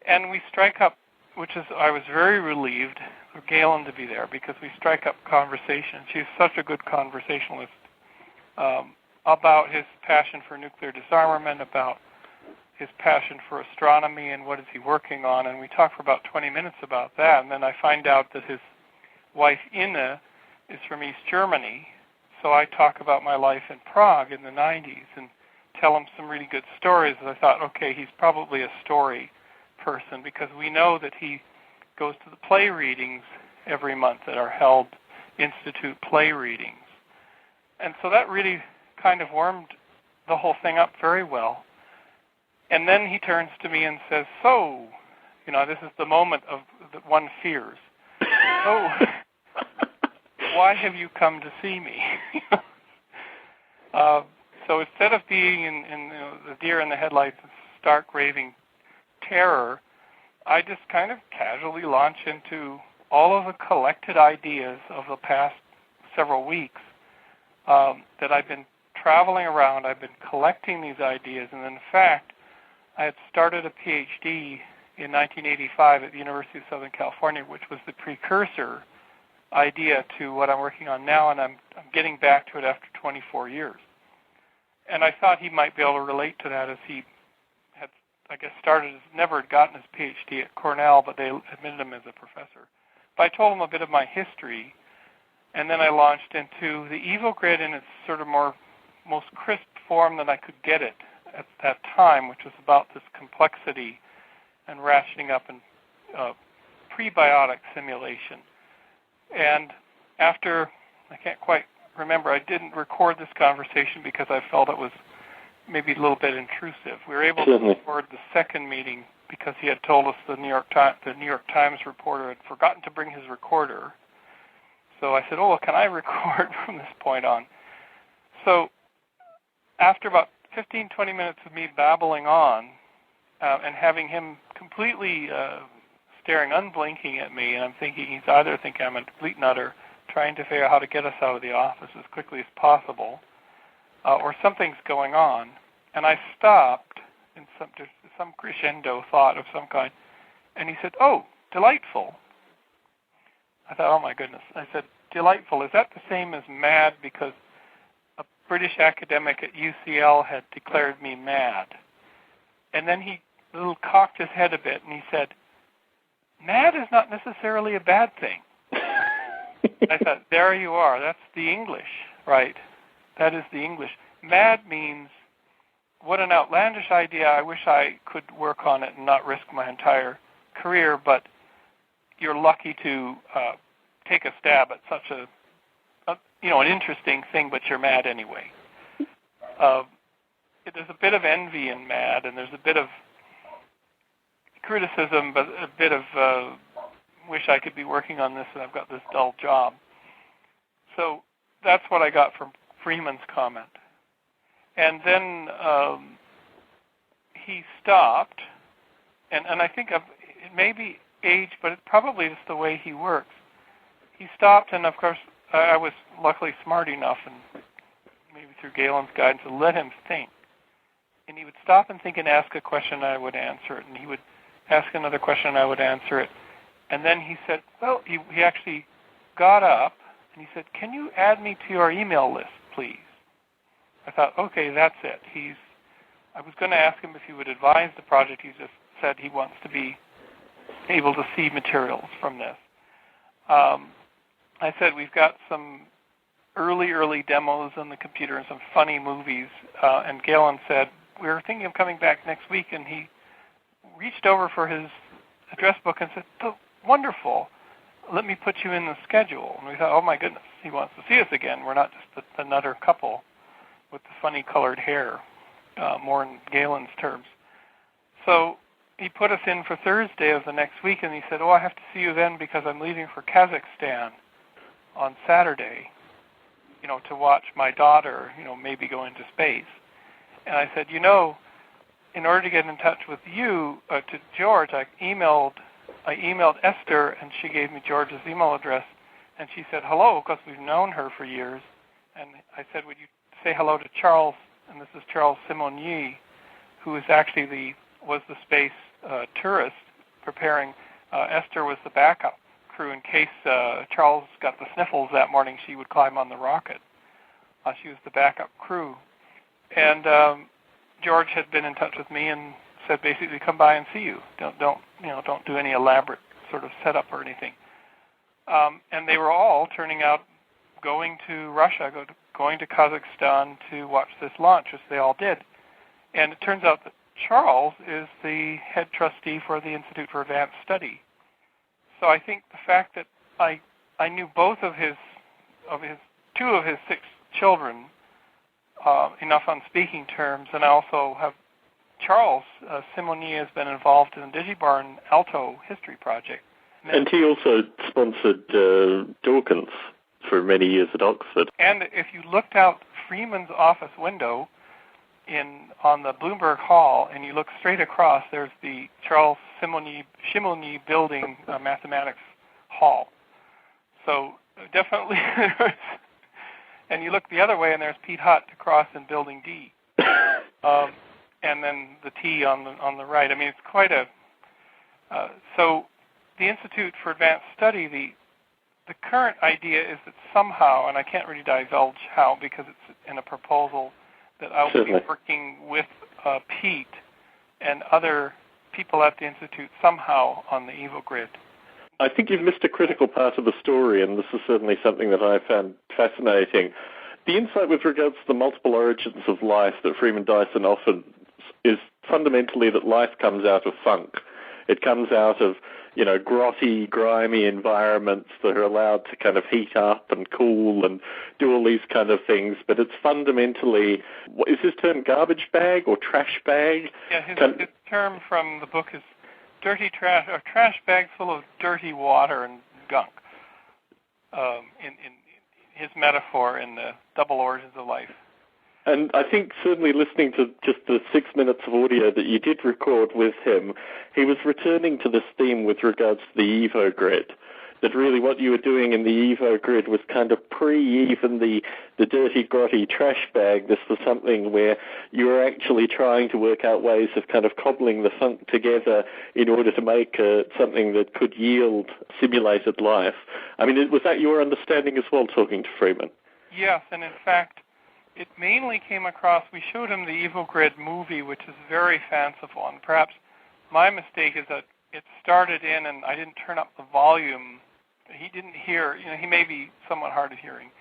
and we strike up, I was very relieved for Galen to be there, because we strike up conversation. She's such a good conversationalist about his passion for nuclear disarmament, about his passion for astronomy and what is he working on, and we talk for about 20 minutes about that, and then I find out that his wife, Inna, is from East Germany, so I talk about my life in Prague in the 90s and tell him some really good stories, and I thought, okay, he's probably a story person, because we know that he goes to the play readings every month that are held, Institute play readings. And so that really kind of warmed the whole thing up very well. And then he turns to me and says, so, this is the moment that one fears. So, why have you come to see me? So instead of being in the deer in the headlights of stark raving terror, I just kind of casually launch into all of the collected ideas of the past several weeks that I've been traveling around. I've been collecting these ideas, and in fact, I had started a PhD in 1985 at the University of Southern California, which was the precursor idea to what I'm working on now, and I'm getting back to it after 24 years. And I thought he might be able to relate to that, as he had, I guess, never had gotten his PhD at Cornell, but they admitted him as a professor. But I told him a bit of my history, and then I launched into the EvoGrid in its sort of most crisp form that I could get it at that time, which was about this complexity and ratcheting up and prebiotic simulation. And after, I can't quite remember, I didn't record this conversation because I felt it was maybe a little bit intrusive. We were able to record the second meeting because he had told us the New York Times reporter had forgotten to bring his recorder. So I said, can I record from this point on? So after about 15, 20 minutes of me babbling on and having him completely staring unblinking at me, and I'm thinking he's either thinking I'm a complete nutter trying to figure out how to get us out of the office as quickly as possible, or something's going on. And I stopped in some crescendo thought of some kind, and he said, "Oh, delightful." I thought, oh my goodness. I said, "Delightful, is that the same as mad?" Because a British academic at UCL had declared me mad. And then he cocked his head a bit, and he said, "Mad is not necessarily a bad thing." I thought, there you are. That's the English, right? That is the English. Mad means, what an outlandish idea. I wish I could work on it and not risk my entire career, but you're lucky to take a stab at such an interesting thing, but you're mad anyway. There's a bit of envy in mad, and there's a bit of criticism, but a bit of wish I could be working on this, and I've got this dull job. So that's what I got from Freeman's comment. And then he stopped, and I think it may be age, but it probably is the way he works. He stopped, and of course I was luckily smart enough, and maybe through Galen's guidance, to let him think. And he would stop and think and ask a question, and I would answer it, and he would ask another question, and I would answer it. And then he said, he actually got up, and he said, "Can you add me to your email list, please?" I thought, okay, that's it. I was going to ask him if he would advise the project. He just said he wants to be able to see materials from this. I said, we've got some early demos on the computer and some funny movies. And Galen said, we're thinking of coming back next week. And he reached over for his address book and said, "Oh, wonderful. Let me put you in the schedule." And we thought, oh my goodness, he wants to see us again. We're not just the nutter couple with the funny colored hair, more in Galen's terms. So he put us in for Thursday of the next week, and he said, I have to see you then because I'm leaving for Kazakhstan on Saturday, to watch my daughter, maybe go into space. And I said, in order to get in touch with you, to George, I emailed Esther, and she gave me George's email address, and she said hello, because we've known her for years. And I said, would you say hello to Charles, and this is Charles Simonier, who is actually was the space tourist preparing. Esther was the backup crew in case Charles got the sniffles that morning. She would climb on the rocket. She was the backup crew. And George had been in touch with me and said basically, come by and see you. Don't do any elaborate sort of setup or anything. And they were all turning out, going to Russia, going to Kazakhstan to watch this launch, as they all did. And it turns out that Charles is the head trustee for the Institute for Advanced Study. So I think the fact that I knew two of his 6 children enough on speaking terms, and I also have Charles Simonier has been involved in the DigiBarn Alto History Project. And he also sponsored Dawkins. for many years at Oxford. And if you looked out Freeman's office window on the Bloomberg Hall, and you look straight across, there's the Charles Simonyi Building Mathematics Hall. So definitely, and you look the other way, and there's Pete Hutt across in Building D, and then the T on the right. I mean, it's quite a. So the Institute for Advanced Study, the current idea is that somehow, and I can't really divulge how because it's in a proposal, that I'll be working with Pete and other people at the Institute somehow on the EvoGrid. I think you've missed a critical part of the story, and this is certainly something that I found fascinating. The insight with regards to the multiple origins of life that Freeman Dyson offered is fundamentally that life comes out of funk. It comes out of, grotty, grimy environments that are allowed to kind of heat up and cool and do all these kind of things. But it's fundamentally, is his term garbage bag or trash bag? Yeah, his term from the book is dirty trash, or trash bags full of dirty water and gunk. In his metaphor in the double origins of life. And I think certainly listening to just the 6 minutes of audio that you did record with him, he was returning to this theme with regards to the EvoGrid, that really what you were doing in the EvoGrid was kind of even the dirty, grotty trash bag. This was something where you were actually trying to work out ways of kind of cobbling the funk together in order to make something that could yield simulated life. I mean, was that your understanding as well, talking to Freeman? Yes, and in fact, it mainly came across, we showed him the EvoGrid movie, which is very fanciful, and perhaps my mistake is that it started in and I didn't turn up the volume. He didn't hear, he may be somewhat hard of hearing.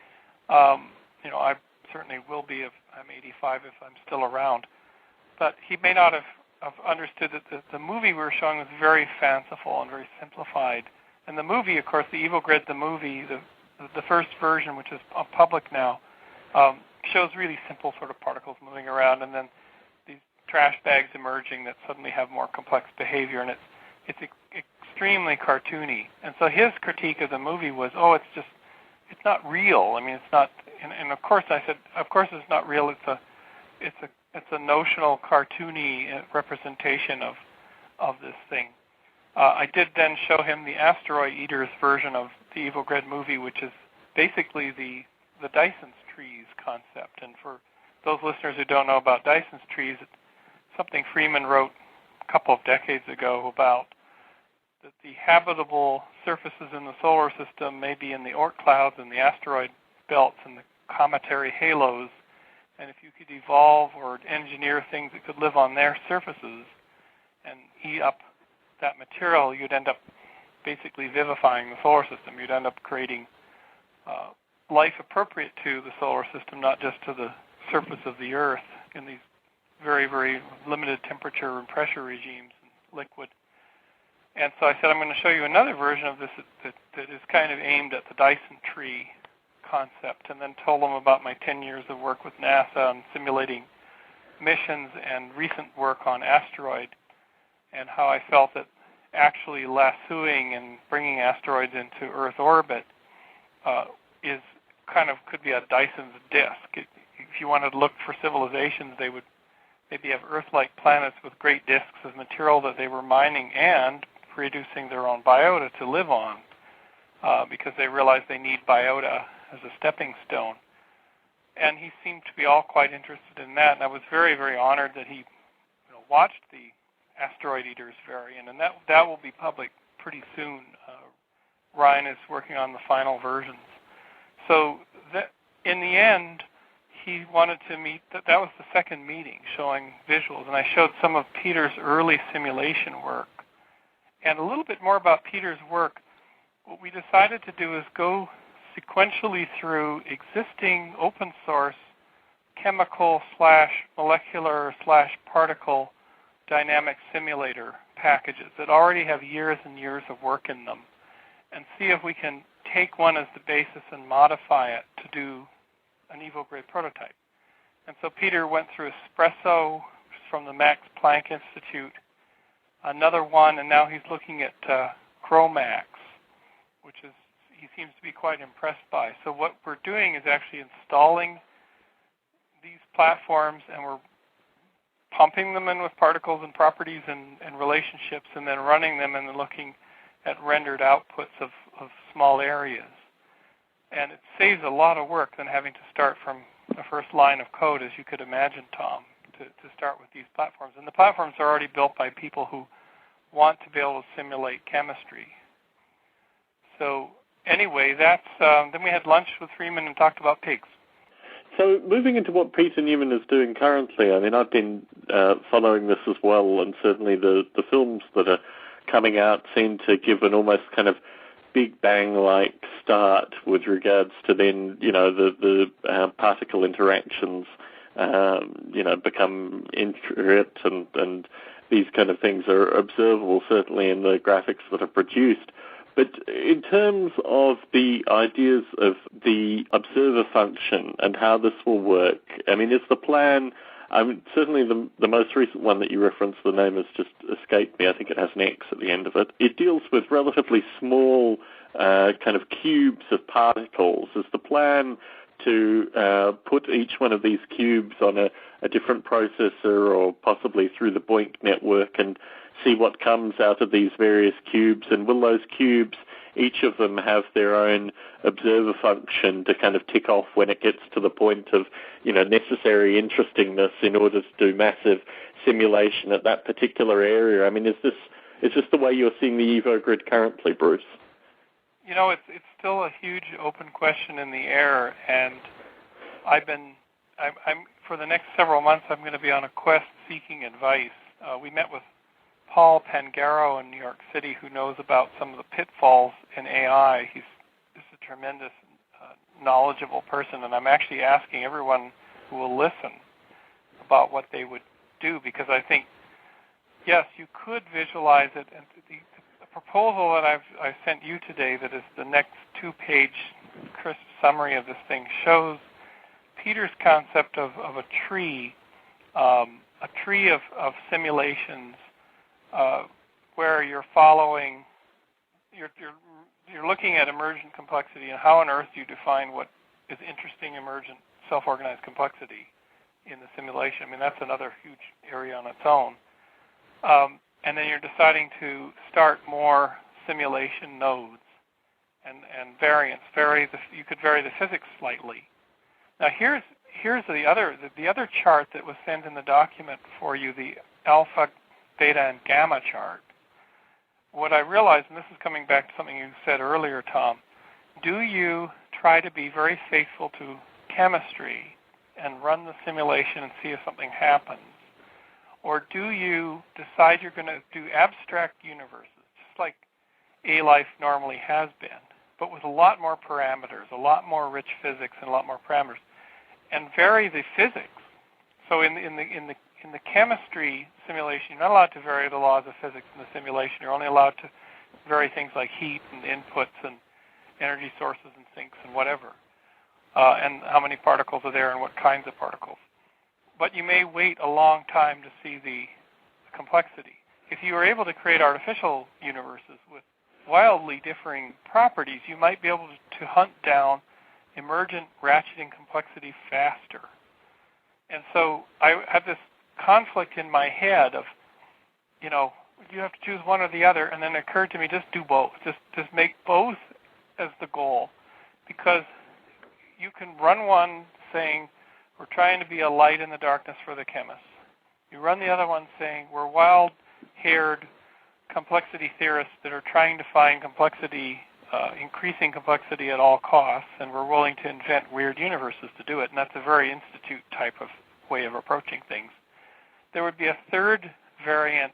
I certainly will be if I'm 85, if I'm still around. But he may not have understood that the movie we were showing was very fanciful and very simplified. And the movie, of course, the EvoGrid, the movie, the first version, which is public now, shows really simple sort of particles moving around, and then these trash bags emerging that suddenly have more complex behavior, and it's extremely cartoony. And so his critique of the movie was, it's not real. I mean, it's not. And of course, I said, of course, it's not real. It's a notional, cartoony representation of this thing. I did then show him the Asteroid Eaters version of the EvoGrid movie, which is basically the Dyson's trees concept. And for those listeners who don't know about Dyson's trees, it's something Freeman wrote a couple of decades ago about that the habitable surfaces in the solar system may be in the Oort clouds and the asteroid belts and the cometary halos. And if you could evolve or engineer things that could live on their surfaces and heat up that material, you'd end up basically vivifying the solar system. You'd end up creating life appropriate to the solar system, not just to the surface of the Earth in these very, very limited temperature and pressure regimes, and liquid. And so I said, I'm going to show you another version of this that is kind of aimed at the Dyson tree concept, and then told them about my 10 years of work with NASA on simulating missions and recent work on asteroid, and how I felt that actually lassoing and bringing asteroids into Earth orbit is kind of could be a Dyson's disk. If you wanted to look for civilizations, they would maybe have Earth-like planets with great disks of material that they were mining and producing their own biota to live on, because they realized they need biota as a stepping stone. And he seemed to be all quite interested in that, and I was very, very honored that he watched the Asteroid Eaters variant, and that will be public pretty soon. Ryan is working on the final versions. So in the end, he wanted to meet, that was the second meeting, showing visuals, and I showed some of Peter's early simulation work. And a little bit more about Peter's work. What we decided to do is go sequentially through existing open source chemical/molecular/particle dynamic simulator packages that already have years and years of work in them, and see if we can take one as the basis and modify it to do an EvoGrid prototype. And so Peter went through Espresso from the Max Planck Institute, another one, and now he's looking at Chromax, which is he seems to be quite impressed by. So what we're doing is actually installing these platforms, and we're pumping them in with particles and properties and relationships, and then running them and then looking at rendered outputs of small areas. And it saves a lot of work than having to start from the first line of code, as you could imagine, Tom, to start with these platforms. And the platforms are already built by people who want to be able to simulate chemistry. So anyway, that's then we had lunch with Freeman and talked about pigs. So moving into what Peter Newman is doing currently, I mean, I've been following this as well, and certainly the films that are coming out seem to give an almost kind of Big Bang-like start with regards to then, the particle interactions, become intricate, and these kind of things are observable certainly in the graphics that are produced. But in terms of the ideas of the observer function and how this will work, I mean, is the plan, certainly the most recent one that you referenced, the name has just escaped me, I think it has an X at the end of it. It deals with relatively small kind of cubes of particles. Is the plan to put each one of these cubes on a different processor or possibly through the BOINC network and see what comes out of these various cubes? And will those cubes, each of them, have their own observer function to kind of tick off when it gets to the point of, necessary interestingness in order to do massive simulation at that particular area? I mean, is this the way you're seeing the EvoGrid currently, Bruce? It's still a huge open question in the air, and I'm for the next several months, I'm going to be on a quest seeking advice. We met with Paul Pangaro in New York City, who knows about some of the pitfalls in AI. He's a tremendous, knowledgeable person, and I'm actually asking everyone who will listen about what they would do, because I think, yes, you could visualize it. And the proposal that I've sent you today, that is the next 2-page crisp summary of this thing, shows Peter's concept of a tree of simulations, where you're following, you're looking at emergent complexity and how on earth do you define what is interesting emergent self-organized complexity in the simulation. I mean, that's another huge area on its own. And then you're deciding to start more simulation nodes and variants. You could vary the physics slightly. Now here's the other chart that was sent in the document for you, the alpha, beta, and gamma chart. What I realized, and this is coming back to something you said earlier, Tom, do you try to be very faithful to chemistry and run the simulation and see if something happens? Or do you decide you're going to do abstract universes, just like A-life normally has been, but with a lot more parameters, a lot more rich physics, and a lot more parameters, and vary the physics? So in the chemistry simulation, you're not allowed to vary the laws of physics in the simulation. You're only allowed to vary things like heat and inputs and energy sources and sinks and whatever, and how many particles are there and what kinds of particles. But you may wait a long time to see the complexity. If you were able to create artificial universes with wildly differing properties, you might be able to hunt down emergent ratcheting complexity faster. And so I had this conflict in my head of, you have to choose one or the other, and then it occurred to me, just do both. Just make both as the goal, because you can run one saying, we're trying to be a light in the darkness for the chemists. You run the other one saying, we're wild-haired complexity theorists that are trying to find complexity, increasing complexity at all costs, and we're willing to invent weird universes to do it. And that's a very institute type of way of approaching things. There would be a third variant,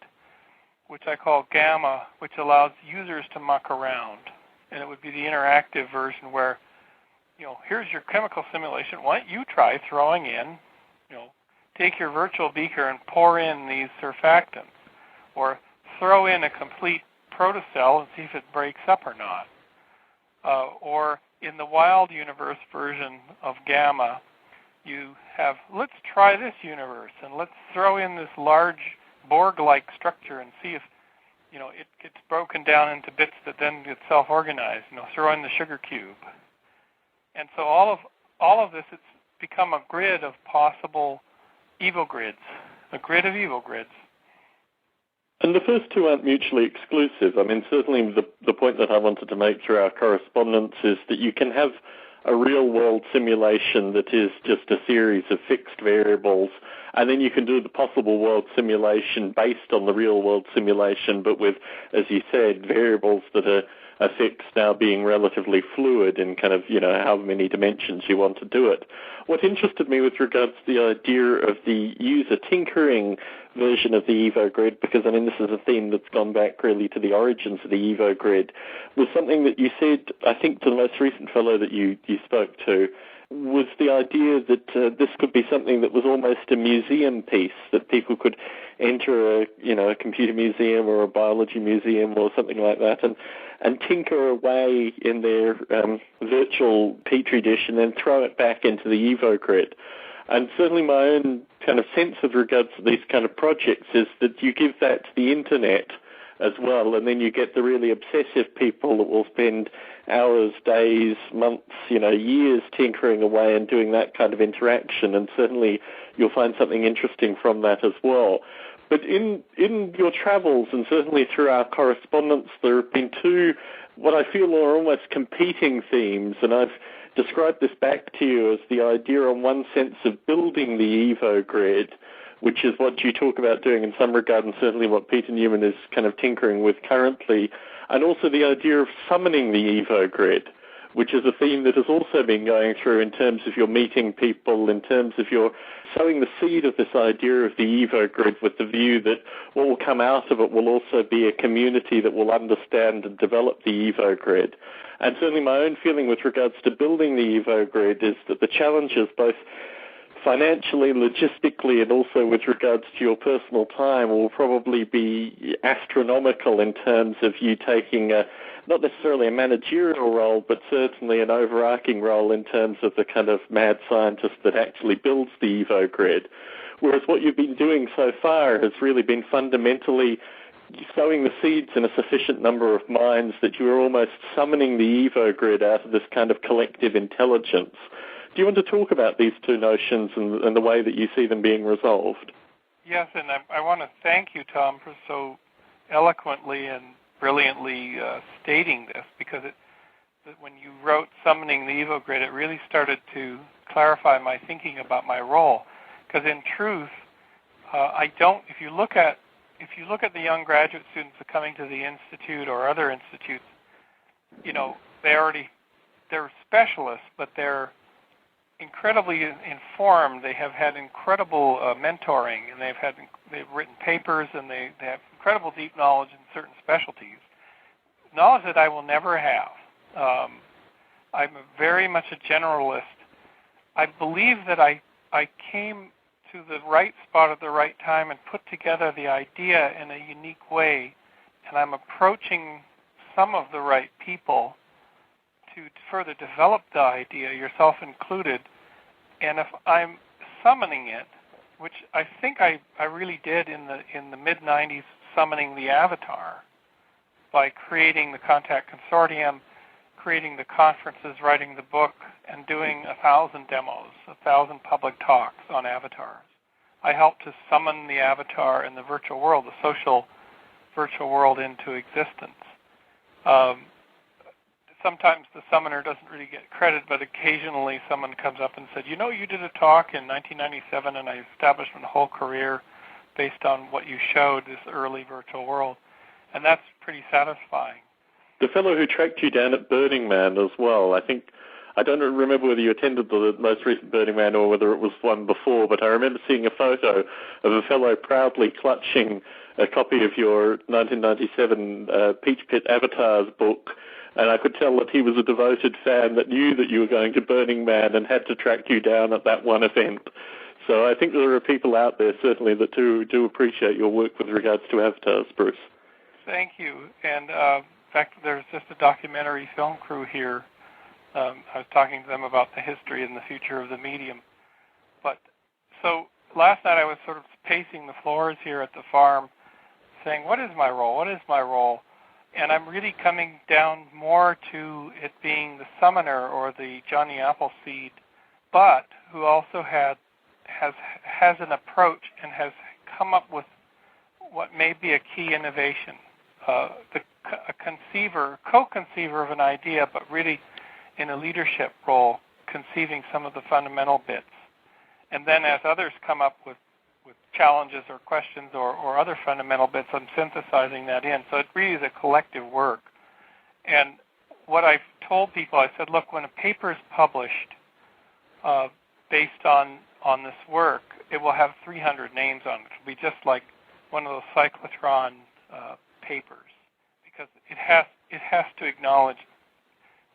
which I call gamma, which allows users to muck around. And it would be the interactive version where, here's your chemical simulation. Why don't you try throwing in, take your virtual beaker and pour in these surfactants, or throw in a complete protocell and see if it breaks up or not. Or in the wild universe version of gamma, you have, let's try this universe and let's throw in this large Borg-like structure and see if it gets broken down into bits that then get self-organized. Throw in the sugar cube, and so all of this, it's become a grid of possible EvoGrids, a grid of EvoGrids. And the first two aren't mutually exclusive. I mean, certainly the point that I wanted to make through our correspondence is that you can have a real-world simulation that is just a series of fixed variables, and then you can do the possible world simulation based on the real-world simulation, but with, as you said, variables that are fixed now being relatively fluid in kind of, how many dimensions you want to do it. What interested me with regards to the idea of the user tinkering version of the EvoGrid, because, this is a theme that's gone back really to the origins of the EvoGrid, was something that you said, I think, to the most recent fellow that you spoke to, was the idea that this could be something that was almost a museum piece, that people could enter a computer museum or a biology museum or something like that and tinker away in their virtual petri dish and then throw it back into the EvoGrid. And certainly my own kind of sense with regards to these kind of projects is that you give that to the internet as well, and then you get the really obsessive people that will spend hours, days, months, years tinkering away and doing that kind of interaction, and certainly you'll find something interesting from that as well. But in your travels, and certainly through our correspondence, there have been two, what I feel are almost competing themes, and I've described this back to you as the idea on one sense of building the EvoGrid, which is what you talk about doing in some regard, and certainly what Peter Newman is kind of tinkering with currently, and also the idea of summoning the EvoGrid, which is a theme that has also been going through in terms of your meeting people, in terms of your sowing the seed of this idea of the EvoGrid with the view that what will come out of it will also be a community that will understand and develop the EvoGrid. And certainly my own feeling with regards to building the EvoGrid is that the challenges, both financially, logistically, and also with regards to your personal time, will probably be astronomical in terms of you taking not necessarily a managerial role, but certainly an overarching role in terms of the kind of mad scientist that actually builds the EvoGrid. Whereas what you've been doing so far has really been fundamentally sowing the seeds in a sufficient number of minds that you are almost summoning the EvoGrid out of this kind of collective intelligence. Do you want to talk about these two notions and the way that you see them being resolved? Yes, and I want to thank you, Tom, for so eloquently and brilliantly stating this, because when you wrote Summoning the EvoGrid, it really started to clarify my thinking about my role. Because in truth, if you look at the young graduate students that are coming to the Institute or other institutes, they're specialists, but they're incredibly informed. They have had incredible mentoring, and they've written papers, and they have incredible deep knowledge in certain specialties, knowledge that I will never have. I'm very much a generalist. I believe that I came to the right spot at the right time and put together the idea in a unique way, and I'm approaching some of the right people to further develop the idea, yourself included. And if I'm summoning it, which I think I really did in the mid-'90s, summoning the avatar by creating the Contact Consortium, creating the conferences, writing the book, and doing 1,000 demos, 1,000 public talks on avatars. I helped to summon the avatar in the virtual world, the social virtual world, into existence. Sometimes the summoner doesn't really get credit, but occasionally someone comes up and said, you did a talk in 1997 and I established my whole career based on what you showed, this early virtual world. And that's pretty satisfying. The fellow who tracked you down at Burning Man as well, I don't remember whether you attended the most recent Burning Man or whether it was one before, but I remember seeing a photo of a fellow proudly clutching a copy of your 1997 Peach Pit Avatars book, and I could tell that he was a devoted fan that knew that you were going to Burning Man and had to track you down at that one event. So I think there are people out there certainly that do appreciate your work with regards to avatars, Bruce. Thank you. And in fact, there's just a documentary film crew here. I was talking to them about the history and the future of the medium. But so last night I was sort of pacing the floors here at the farm, saying, what is my role? What is my role? And I'm really coming down more to it being the summoner or the Johnny Appleseed, but who also has an approach and has come up with what may be a key innovation, a co-conceiver of an idea, but really in a leadership role, conceiving some of the fundamental bits. And then as others come up with challenges or questions or other fundamental bits, I'm synthesizing that in. So it really is a collective work. And what I've told people, I said, look, when a paper is published based on this work, it will have 300 names on it. It'll be just like one of those cyclotron papers, because it has to acknowledge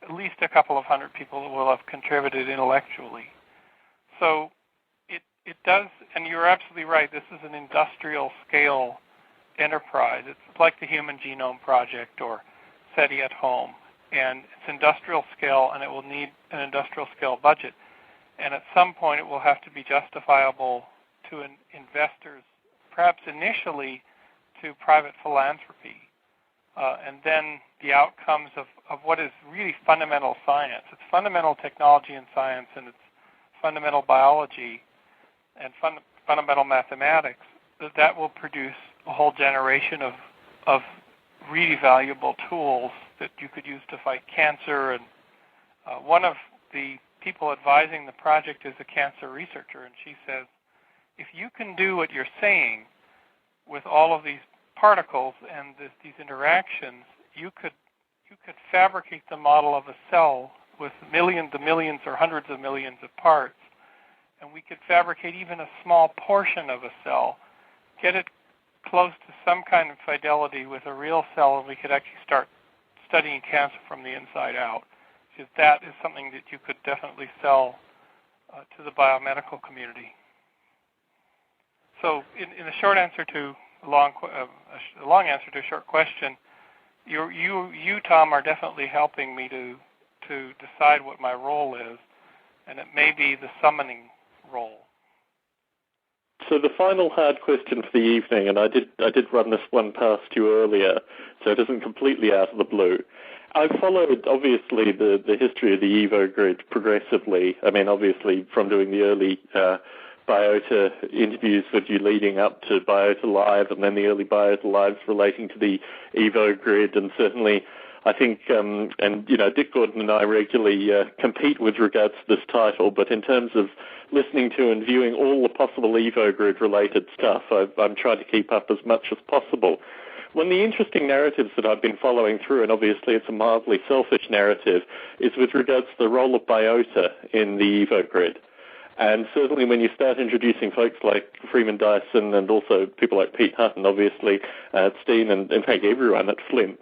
at least a couple of hundred people that will have contributed intellectually. So it does, and you're absolutely right, this is an industrial scale enterprise. It's like the Human Genome Project or SETI at home, and it's industrial scale, and it will need an industrial scale budget. And at some point it will have to be justifiable to investors, perhaps initially to private philanthropy, and then the outcomes of what is really fundamental science. It's fundamental technology and science, and it's fundamental biology and fundamental mathematics, that will produce a whole generation of really valuable tools that you could use to fight cancer. And one of the people advising the project is a cancer researcher, and she says, if you can do what you're saying with all of these particles and these interactions, you could fabricate the model of a cell with millions of millions or hundreds of millions of parts, and we could fabricate even a small portion of a cell, get it close to some kind of fidelity with a real cell, and we could actually start studying cancer from the inside out. Because that is something that you could definitely sell to the biomedical community. So, in a short answer to a long answer to a short question, you, Tom, are definitely helping me to decide what my role is, and it may be the summoning role. So the final hard question for the evening, and I did run this one past you earlier, so it isn't completely out of the blue. I've followed, obviously, the history of the EvoGrid progressively. I mean, obviously, from doing the early Biota interviews with you leading up to Biota Live, and then the early Biota Lives relating to the EvoGrid, and certainly, I think, Dick Gordon and I regularly compete with regards to this title, but in terms of listening to and viewing all the possible EvoGrid-related stuff, I'm trying to keep up as much as possible. One of the interesting narratives that I've been following through, and obviously it's a mildly selfish narrative, is with regards to the role of Biota in the EvoGrid. And certainly when you start introducing folks like Freeman Dyson and also people like Pete Hutton, obviously, Steen, and in fact everyone at Flint,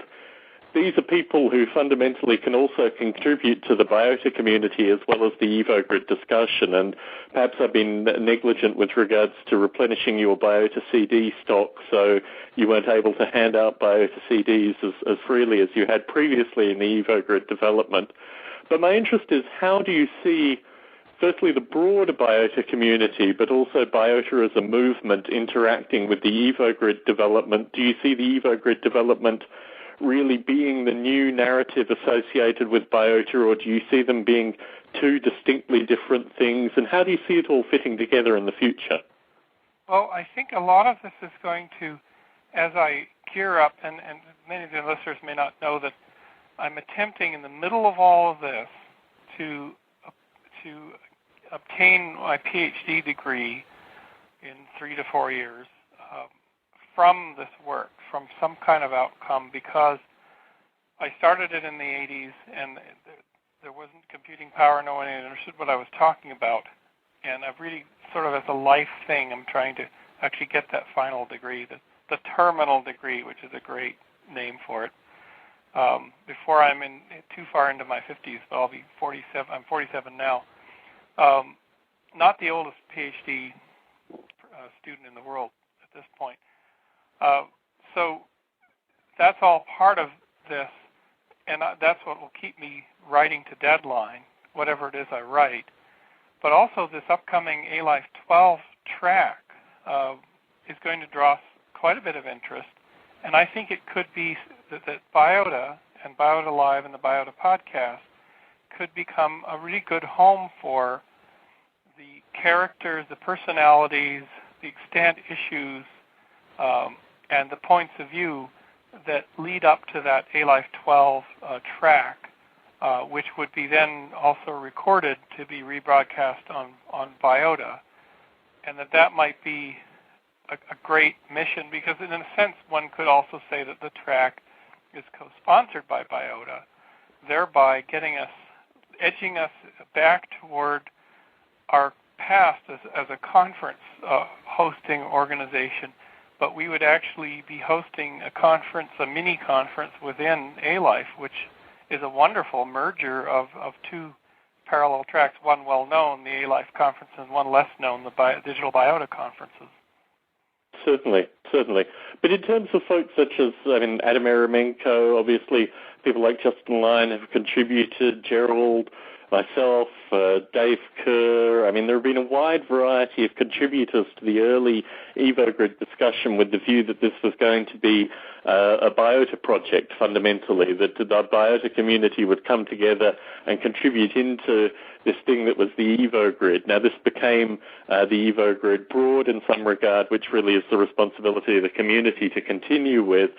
these are people who fundamentally can also contribute to the Biota community as well as the EvoGrid discussion. And perhaps I've been negligent with regards to replenishing your Biota CD stock, so you weren't able to hand out Biota CDs as freely as you had previously in the EvoGrid development. But my interest is, how do you see, firstly, the broader Biota community, but also Biota as a movement interacting with the EvoGrid development? Do you see the EvoGrid development really being the new narrative associated with Biota, or do you see them being two distinctly different things? And how do you see it all fitting together in the future? Well, I think a lot of this is going to, as I gear up, and many of the listeners may not know that I'm attempting in the middle of all of this to obtain my PhD degree in 3 to 4 years from this work, from some kind of outcome, because I started it in the 80s and there wasn't computing power, no one understood what I was talking about, and I've really sort of as a life thing, I'm trying to actually get that final degree, the terminal degree, which is a great name for it, before I'm too far into my 50s, but I'll be 47. I'm 47 now. Not the oldest PhD student in the world at this point. So that's all part of this, and that's what will keep me writing to deadline, whatever it is I write. But also this upcoming A-Life 12 track is going to draw quite a bit of interest, And I think it could be that Biota and Biota Live and the Biota podcast could become a really good home for the characters, the personalities, the extant issues, and the points of view that lead up to that A-Life 12 track, which would be then also recorded to be rebroadcast on Biota. And that might be a great mission, because in a sense one could also say that the track is co-sponsored by Biota, thereby edging us back toward our past as a conference hosting organization, but we would actually be hosting a conference, a mini conference within A-Life, which is a wonderful merger of two parallel tracks, one well-known, the A-Life conference, and one less known, the Digital Biota conferences. Certainly. But in terms of folks such as, Adam Eremenko, obviously people like Justin Lyon have contributed, Gerald, myself, Dave Kerr. There have been a wide variety of contributors to the early EvoGrid discussion with the view that this was going to be a Biota project fundamentally, that the Biota community would come together and contribute into this thing that was the EvoGrid. Now, this became the EvoGrid Broad in some regard, which really is the responsibility of the community to continue with.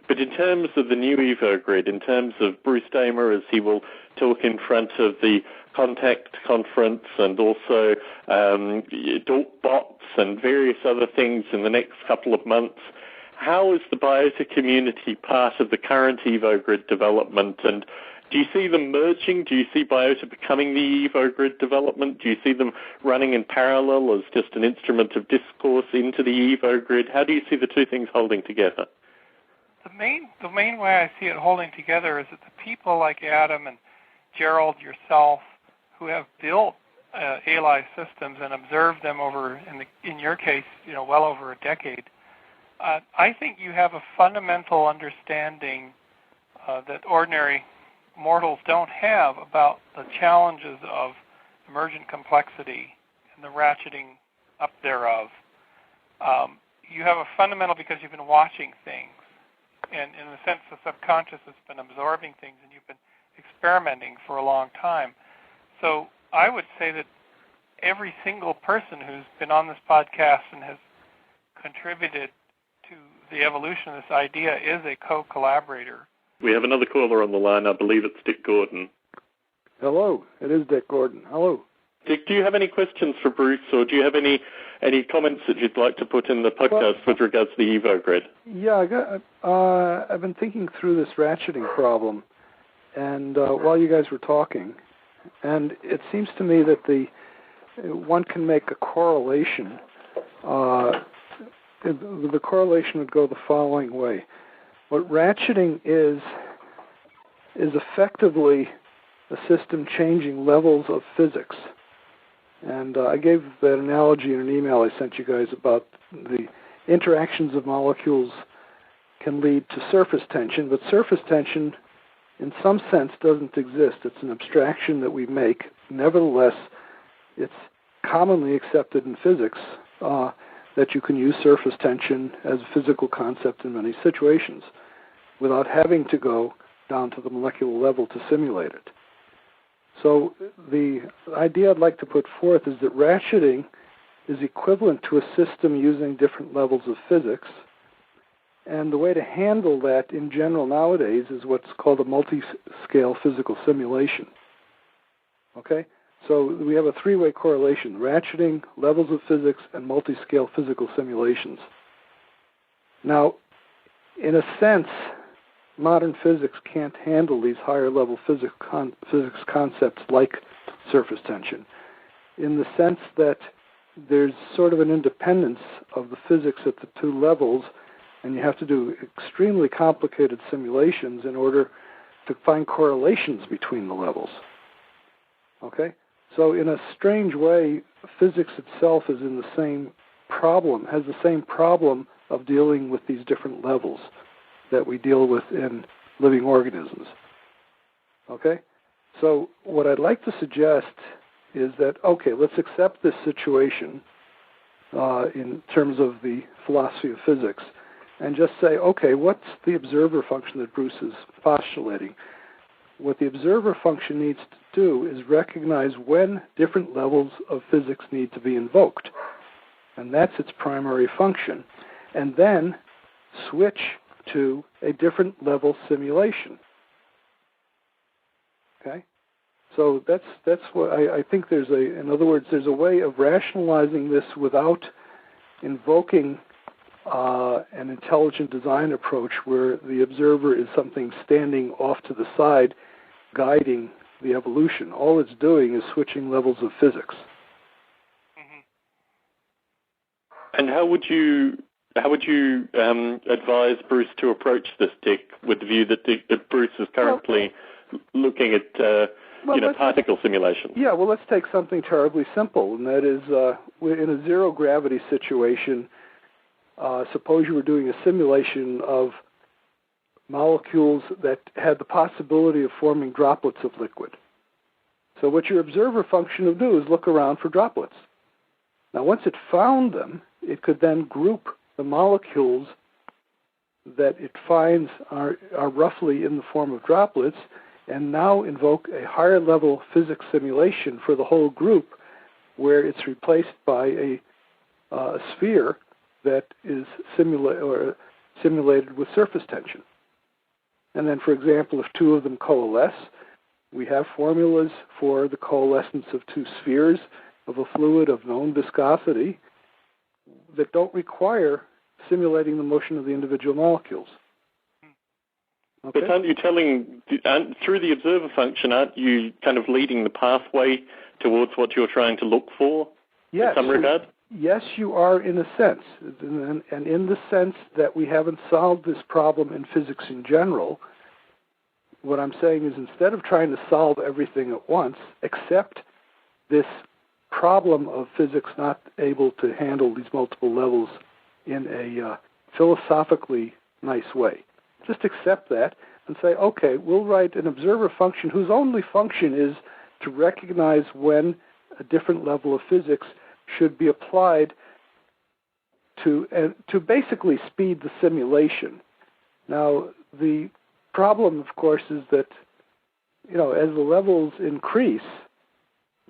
But in terms of the new EvoGrid, in terms of Bruce Damer, as he will talk in front of the Contact Conference and also bots and various other things in the next couple of months, how is the Biota community part of the current EvoGrid development? And do you see them merging? Do you see Biota becoming the EvoGrid development? Do you see them running in parallel as just an instrument of discourse into the EvoGrid? How do you see the two things holding together? The main way I see it holding together is that the people like Adam and Gerald, yourself, who have built A-Life systems and observed them over, in your case, well over a decade, I think you have a fundamental understanding that ordinary mortals don't have about the challenges of emergent complexity and the ratcheting up thereof. You have a fundamental because you've been watching things. And in a sense, the subconscious has been absorbing things, and you've been experimenting for a long time. So I would say that every single person who's been on this podcast and has contributed to the evolution of this idea is a co-collaborator. We have another caller on the line. I believe it's Dick Gordon. Hello, it is Dick Gordon. Hello. Dick, do you have any questions for Bruce, or do you have any comments that you'd like to put in the podcast with regards to the EvoGrid? Yeah, I've been thinking through this ratcheting problem, and while you guys were talking, and it seems to me that one can make a correlation. The correlation would go the following way. What ratcheting is effectively a system changing levels of physics. And I gave that analogy in an email I sent you guys about the interactions of molecules can lead to surface tension, but surface tension in some sense doesn't exist. It's an abstraction that we make. Nevertheless, it's commonly accepted in physics that you can use surface tension as a physical concept in many situations without having to go down to the molecular level to simulate it. So the idea I'd like to put forth is that ratcheting is equivalent to a system using different levels of physics. And the way to handle that in general nowadays is what's called a multi-scale physical simulation. Okay? So we have a three-way correlation: ratcheting, levels of physics, and multi-scale physical simulations. Now, in a sense, modern physics can't handle these higher-level physics concepts like surface tension, in the sense that there's sort of an independence of the physics at the two levels, and you have to do extremely complicated simulations in order to find correlations between the levels. Okay? So in a strange way, physics itself is in the same problem, has the same problem of dealing with these different levels that we deal with in living organisms. Okay? So what I'd like to suggest is that, okay, let's accept this situation in terms of the philosophy of physics, and just say, okay, what's the observer function that Bruce is postulating? What the observer function needs to do is recognize when different levels of physics need to be invoked. And that's its primary function. And then switch to a different level simulation. Okay? So that's what I think in other words, there's a way of rationalizing this without invoking an intelligent design approach where the observer is something standing off to the side guiding the evolution. All it's doing is switching levels of physics. And how would you advise Bruce to approach this, Dick, with the view that Bruce is currently looking at particle simulation? Yeah, well, let's take something terribly simple, and that is in a zero-gravity situation, suppose you were doing a simulation of molecules that had the possibility of forming droplets of liquid. So what your observer function would do is look around for droplets. Now, once it found them, it could then group the molecules that it finds are roughly in the form of droplets, and now invoke a higher level physics simulation for the whole group, where it's replaced by a sphere that is simulated with surface tension. And then, for example, if two of them coalesce, we have formulas for the coalescence of two spheres of a fluid of known viscosity that don't require simulating the motion of the individual molecules. Okay? But aren't you through the observer function, aren't you kind of leading the pathway towards what you're trying to look for in some regard? Yes, you are in a sense. And in the sense that we haven't solved this problem in physics in general, what I'm saying is instead of trying to solve everything at once, accept this problem of physics not able to handle these multiple levels in a philosophically nice way. Just accept that and say, okay, we'll write an observer function whose only function is to recognize when a different level of physics should be applied to basically speed the simulation. Now, the problem, of course, is that, as the levels increase,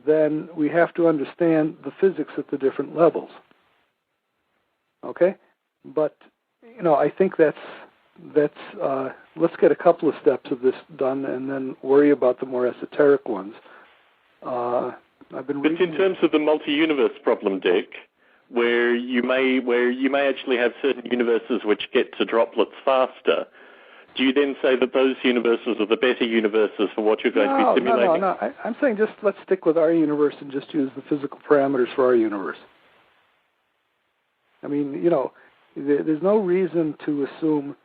then we have to understand the physics at the different levels. Okay? But, I think that's let's get a couple of steps of this done and then worry about the more esoteric ones. I've been reading. But in terms of the multi-universe problem, Dick, where you may actually have certain universes which get to droplets faster, do you then say that those universes are the better universes for what you're going to be simulating? No. I'm saying just let's stick with our universe and just use the physical parameters for our universe. I mean, there's no reason to assume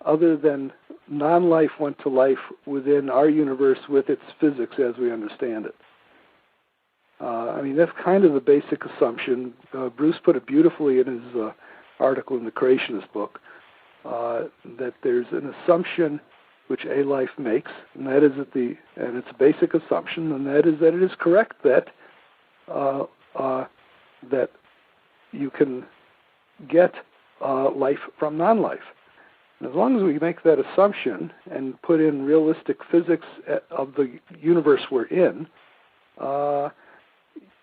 other than non-life went to life within our universe with its physics as we understand it. That's kind of the basic assumption. Bruce put it beautifully in his article in the Creationist book, that there's an assumption which a life makes, and that is and it's a basic assumption, and that is that it is correct that that you can get life from non-life. And as long as we make that assumption and put in realistic physics of the universe we're in,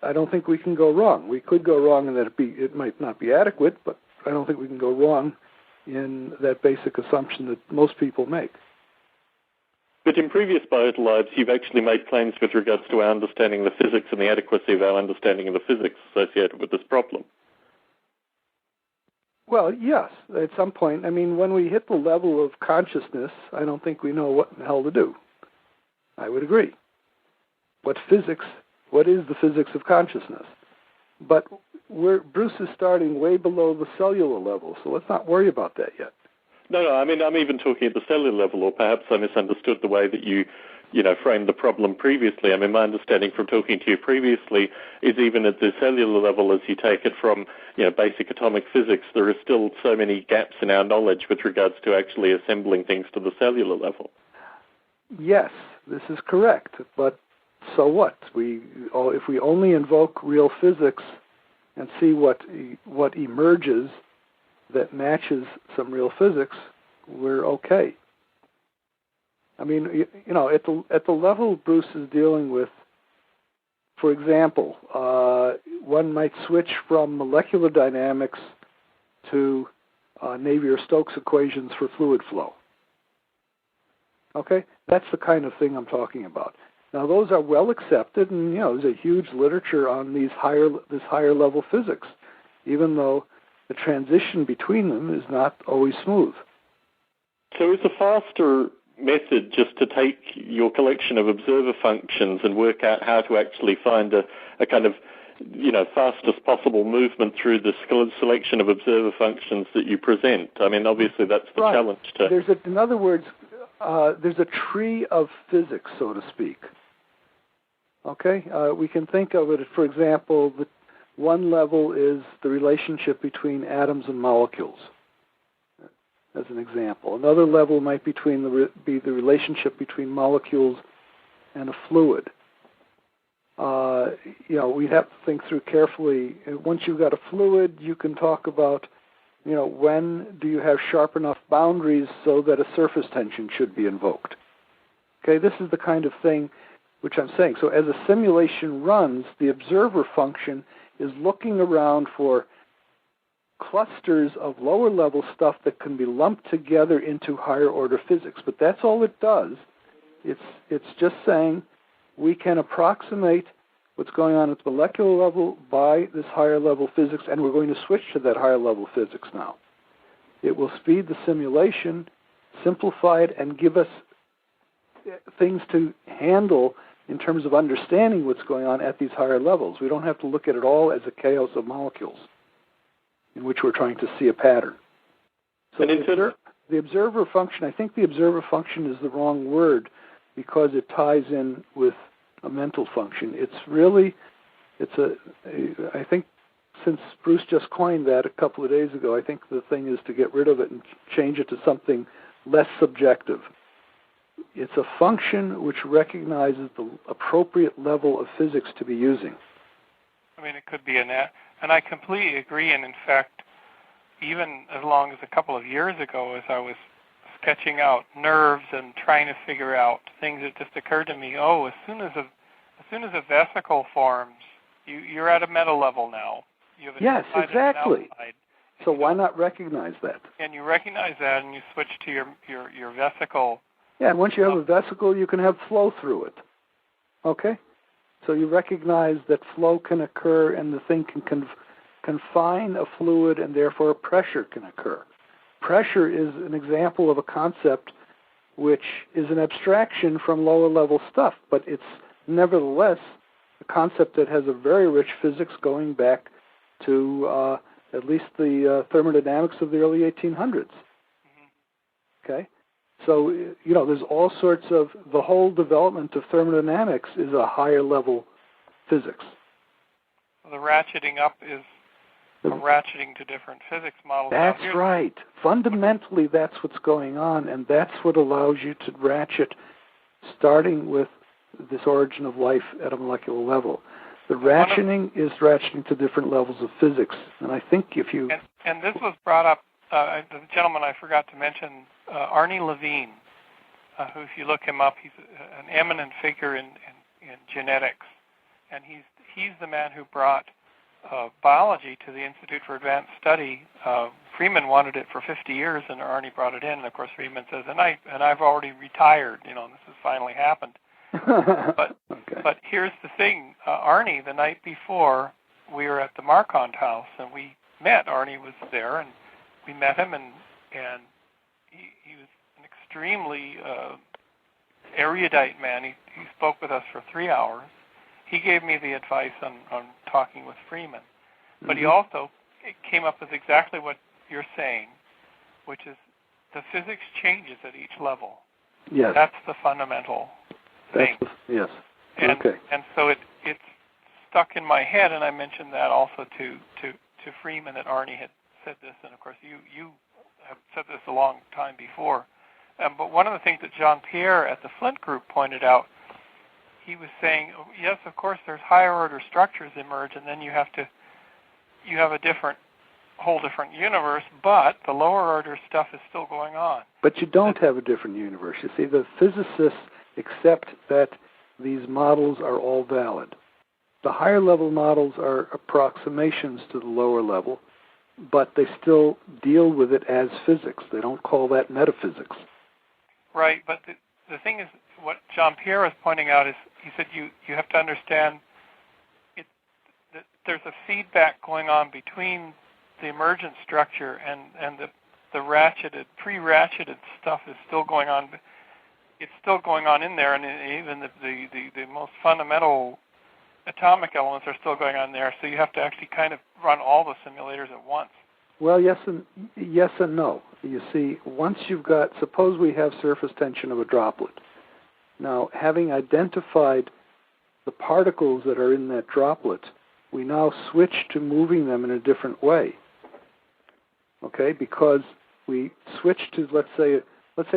I don't think we can go wrong. We could go wrong in that it might not be adequate, but I don't think we can go wrong in that basic assumption that most people make. But in previous Biota lives, you've actually made claims with regards to our understanding of the physics and the adequacy of our understanding of the physics associated with this problem. Well, yes, at some point. When we hit the level of consciousness, I don't think we know what the hell to do. I would agree. What is the physics of consciousness? But Bruce is starting way below the cellular level, so let's not worry about that yet. No, I'm even talking at the cellular level, or perhaps I misunderstood the way that you framed the problem previously. My understanding from talking to you previously is even at the cellular level, as you take it from basic atomic physics, there are still so many gaps in our knowledge with regards to actually assembling things to the cellular level. Yes, this is correct, but so what? If we only invoke real physics and see what emerges that matches some real physics, we're okay. I mean, at the level Bruce is dealing with, for example, one might switch from molecular dynamics to Navier-Stokes equations for fluid flow. Okay, that's the kind of thing I'm talking about. Now, those are well accepted, and there's a huge literature on this higher level physics, even though the transition between them is not always smooth. So, is a faster method just to take your collection of observer functions and work out how to actually find a kind of fastest possible movement through the selection of observer functions that you present? I mean, obviously that's the right. challenge. In other words, there's a tree of physics, so to speak. Okay? We can think of it, for example, one level is the relationship between atoms and molecules, as an example. Another level might be the relationship between molecules and a fluid. We'd have to think through carefully. Once you've got a fluid, you can talk about, when do you have sharp enough boundaries so that a surface tension should be invoked. Okay, this is the kind of thing which I'm saying. So as a simulation runs, the observer function is looking around for clusters of lower level stuff that can be lumped together into higher order physics. But that's all it does. It's just saying we can approximate what's going on at the molecular level by this higher level physics, and we're going to switch to that higher level physics now. It will speed the simulation, simplify it, and give us things to handle in terms of understanding what's going on at these higher levels. We don't have to look at it all as a chaos of molecules in which we're trying to see a pattern. So the observer function, I think the observer function is the wrong word because it ties in with a mental function. I think since Bruce just coined that a couple of days ago, I think the thing is to get rid of it and change it to something less subjective. It's a function which recognizes the appropriate level of physics to be using. I mean, it could be and I completely agree, and in fact, even as long as a couple of years ago, as I was sketching out nerves and trying to figure out things, it just occurred to me, as soon as a vesicle forms, you're at a meta level now. You have yes, exactly. So why not recognize that? And you recognize that, and you switch to your vesicle. Yeah, and once you have a vesicle, you can have flow through it. Okay? So you recognize that flow can occur, and the thing can confine a fluid, and therefore pressure can occur. Pressure is an example of a concept which is an abstraction from lower-level stuff, but it's nevertheless a concept that has a very rich physics going back to at least the thermodynamics of the early 1800s. Mm-hmm. Okay? So, there's all sorts of, the whole development of thermodynamics is a higher-level physics. The ratcheting up is ratcheting to different physics models. That's right. Fundamentally, that's what's going on, and that's what allows you to ratchet, starting with this origin of life at a molecular level. The ratcheting is ratcheting to different levels of physics, and I think if you... And this was brought up, the gentleman I forgot to mention, Arnie Levine, who, if you look him up, he's an eminent figure in genetics, and he's the man who brought biology to the Institute for Advanced Study. Freeman wanted it for 50 years, and Arnie brought it in. And of course, Freeman says, "And I've already retired. This has finally happened." But here's the thing: Arnie, the night before, we were at the Marquand house, and we met. Arnie was there, and we met him, and he was an extremely erudite man. He spoke with us for 3 hours. He gave me the advice on talking with Freeman. But he also came up with exactly what you're saying, which is the physics changes at each level. Yes. That's the fundamental thing. Yes. And, okay. And so it's stuck in my head, and I mentioned that also to Freeman, that Arnie had said this, and of course you have said this a long time before. But one of the things that Jean-Pierre at the Flint Group pointed out, he was saying, yes, of course, there's higher order structures emerge, and then you have a different whole different universe, but the lower order stuff is still going on. But you don't have a different universe. You see, the physicists accept that these models are all valid. The higher level models are approximations to the lower level, but they still deal with it as physics. They don't call that metaphysics. Right, but the thing is, what Jean-Pierre was pointing out is, he said you have to understand that there's a feedback going on between the emergent structure and the ratcheted, pre-ratcheted stuff is still going on. It's still going on in there, and even the most fundamental atomic elements are still going on there. So you have to actually kind of run all the simulators at once. Well, yes and no. You see, once you've got, suppose we have surface tension of a droplet. Now, having identified the particles that are in that droplet, we now switch to moving them in a different way. Okay, because we switch to, let's say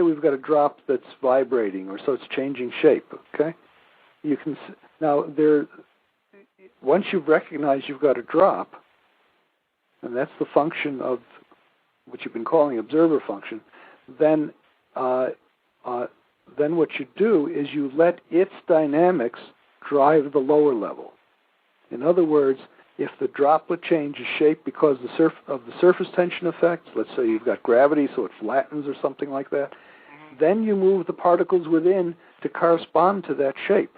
we've got a drop that's vibrating, or so it's changing shape. Okay, you can now once you've recognized you've got a drop, and that's the function of what you've been calling observer function, then what you do is you let its dynamics drive the lower level. In other words, if the droplet changes shape because of the surface tension effect, let's say you've got gravity so it flattens or something like that, then you move the particles within to correspond to that shape,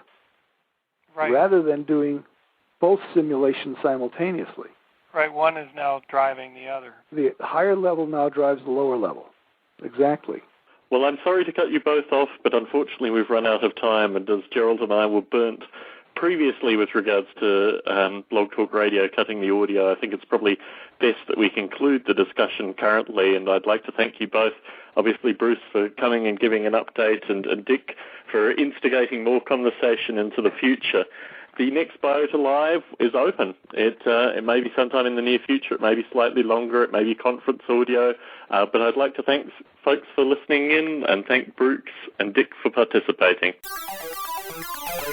right, rather than doing both simulations simultaneously. Right, one is now driving the other. The higher level now drives the lower level. Exactly. Well, I'm sorry to cut you both off, but unfortunately we've run out of time, and as Gerald and I were burnt previously with regards to Blog Talk Radio cutting the audio, I think it's probably best that we conclude the discussion currently, and I'd like to thank you both, obviously Bruce for coming and giving an update, and Dick for instigating more conversation into the future. The next Biota Live is open. It may be sometime in the near future. It may be slightly longer. It may be conference audio. But I'd like to thank folks for listening in, and thank Bruce and Dick for participating. Thank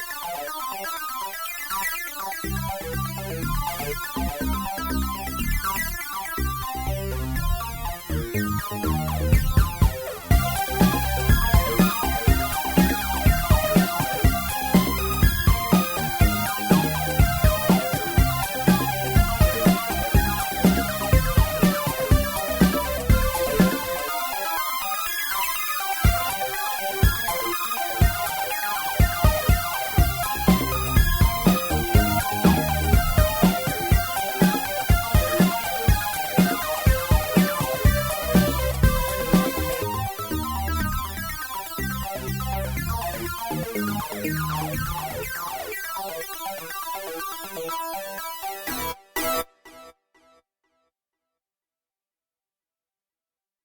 you.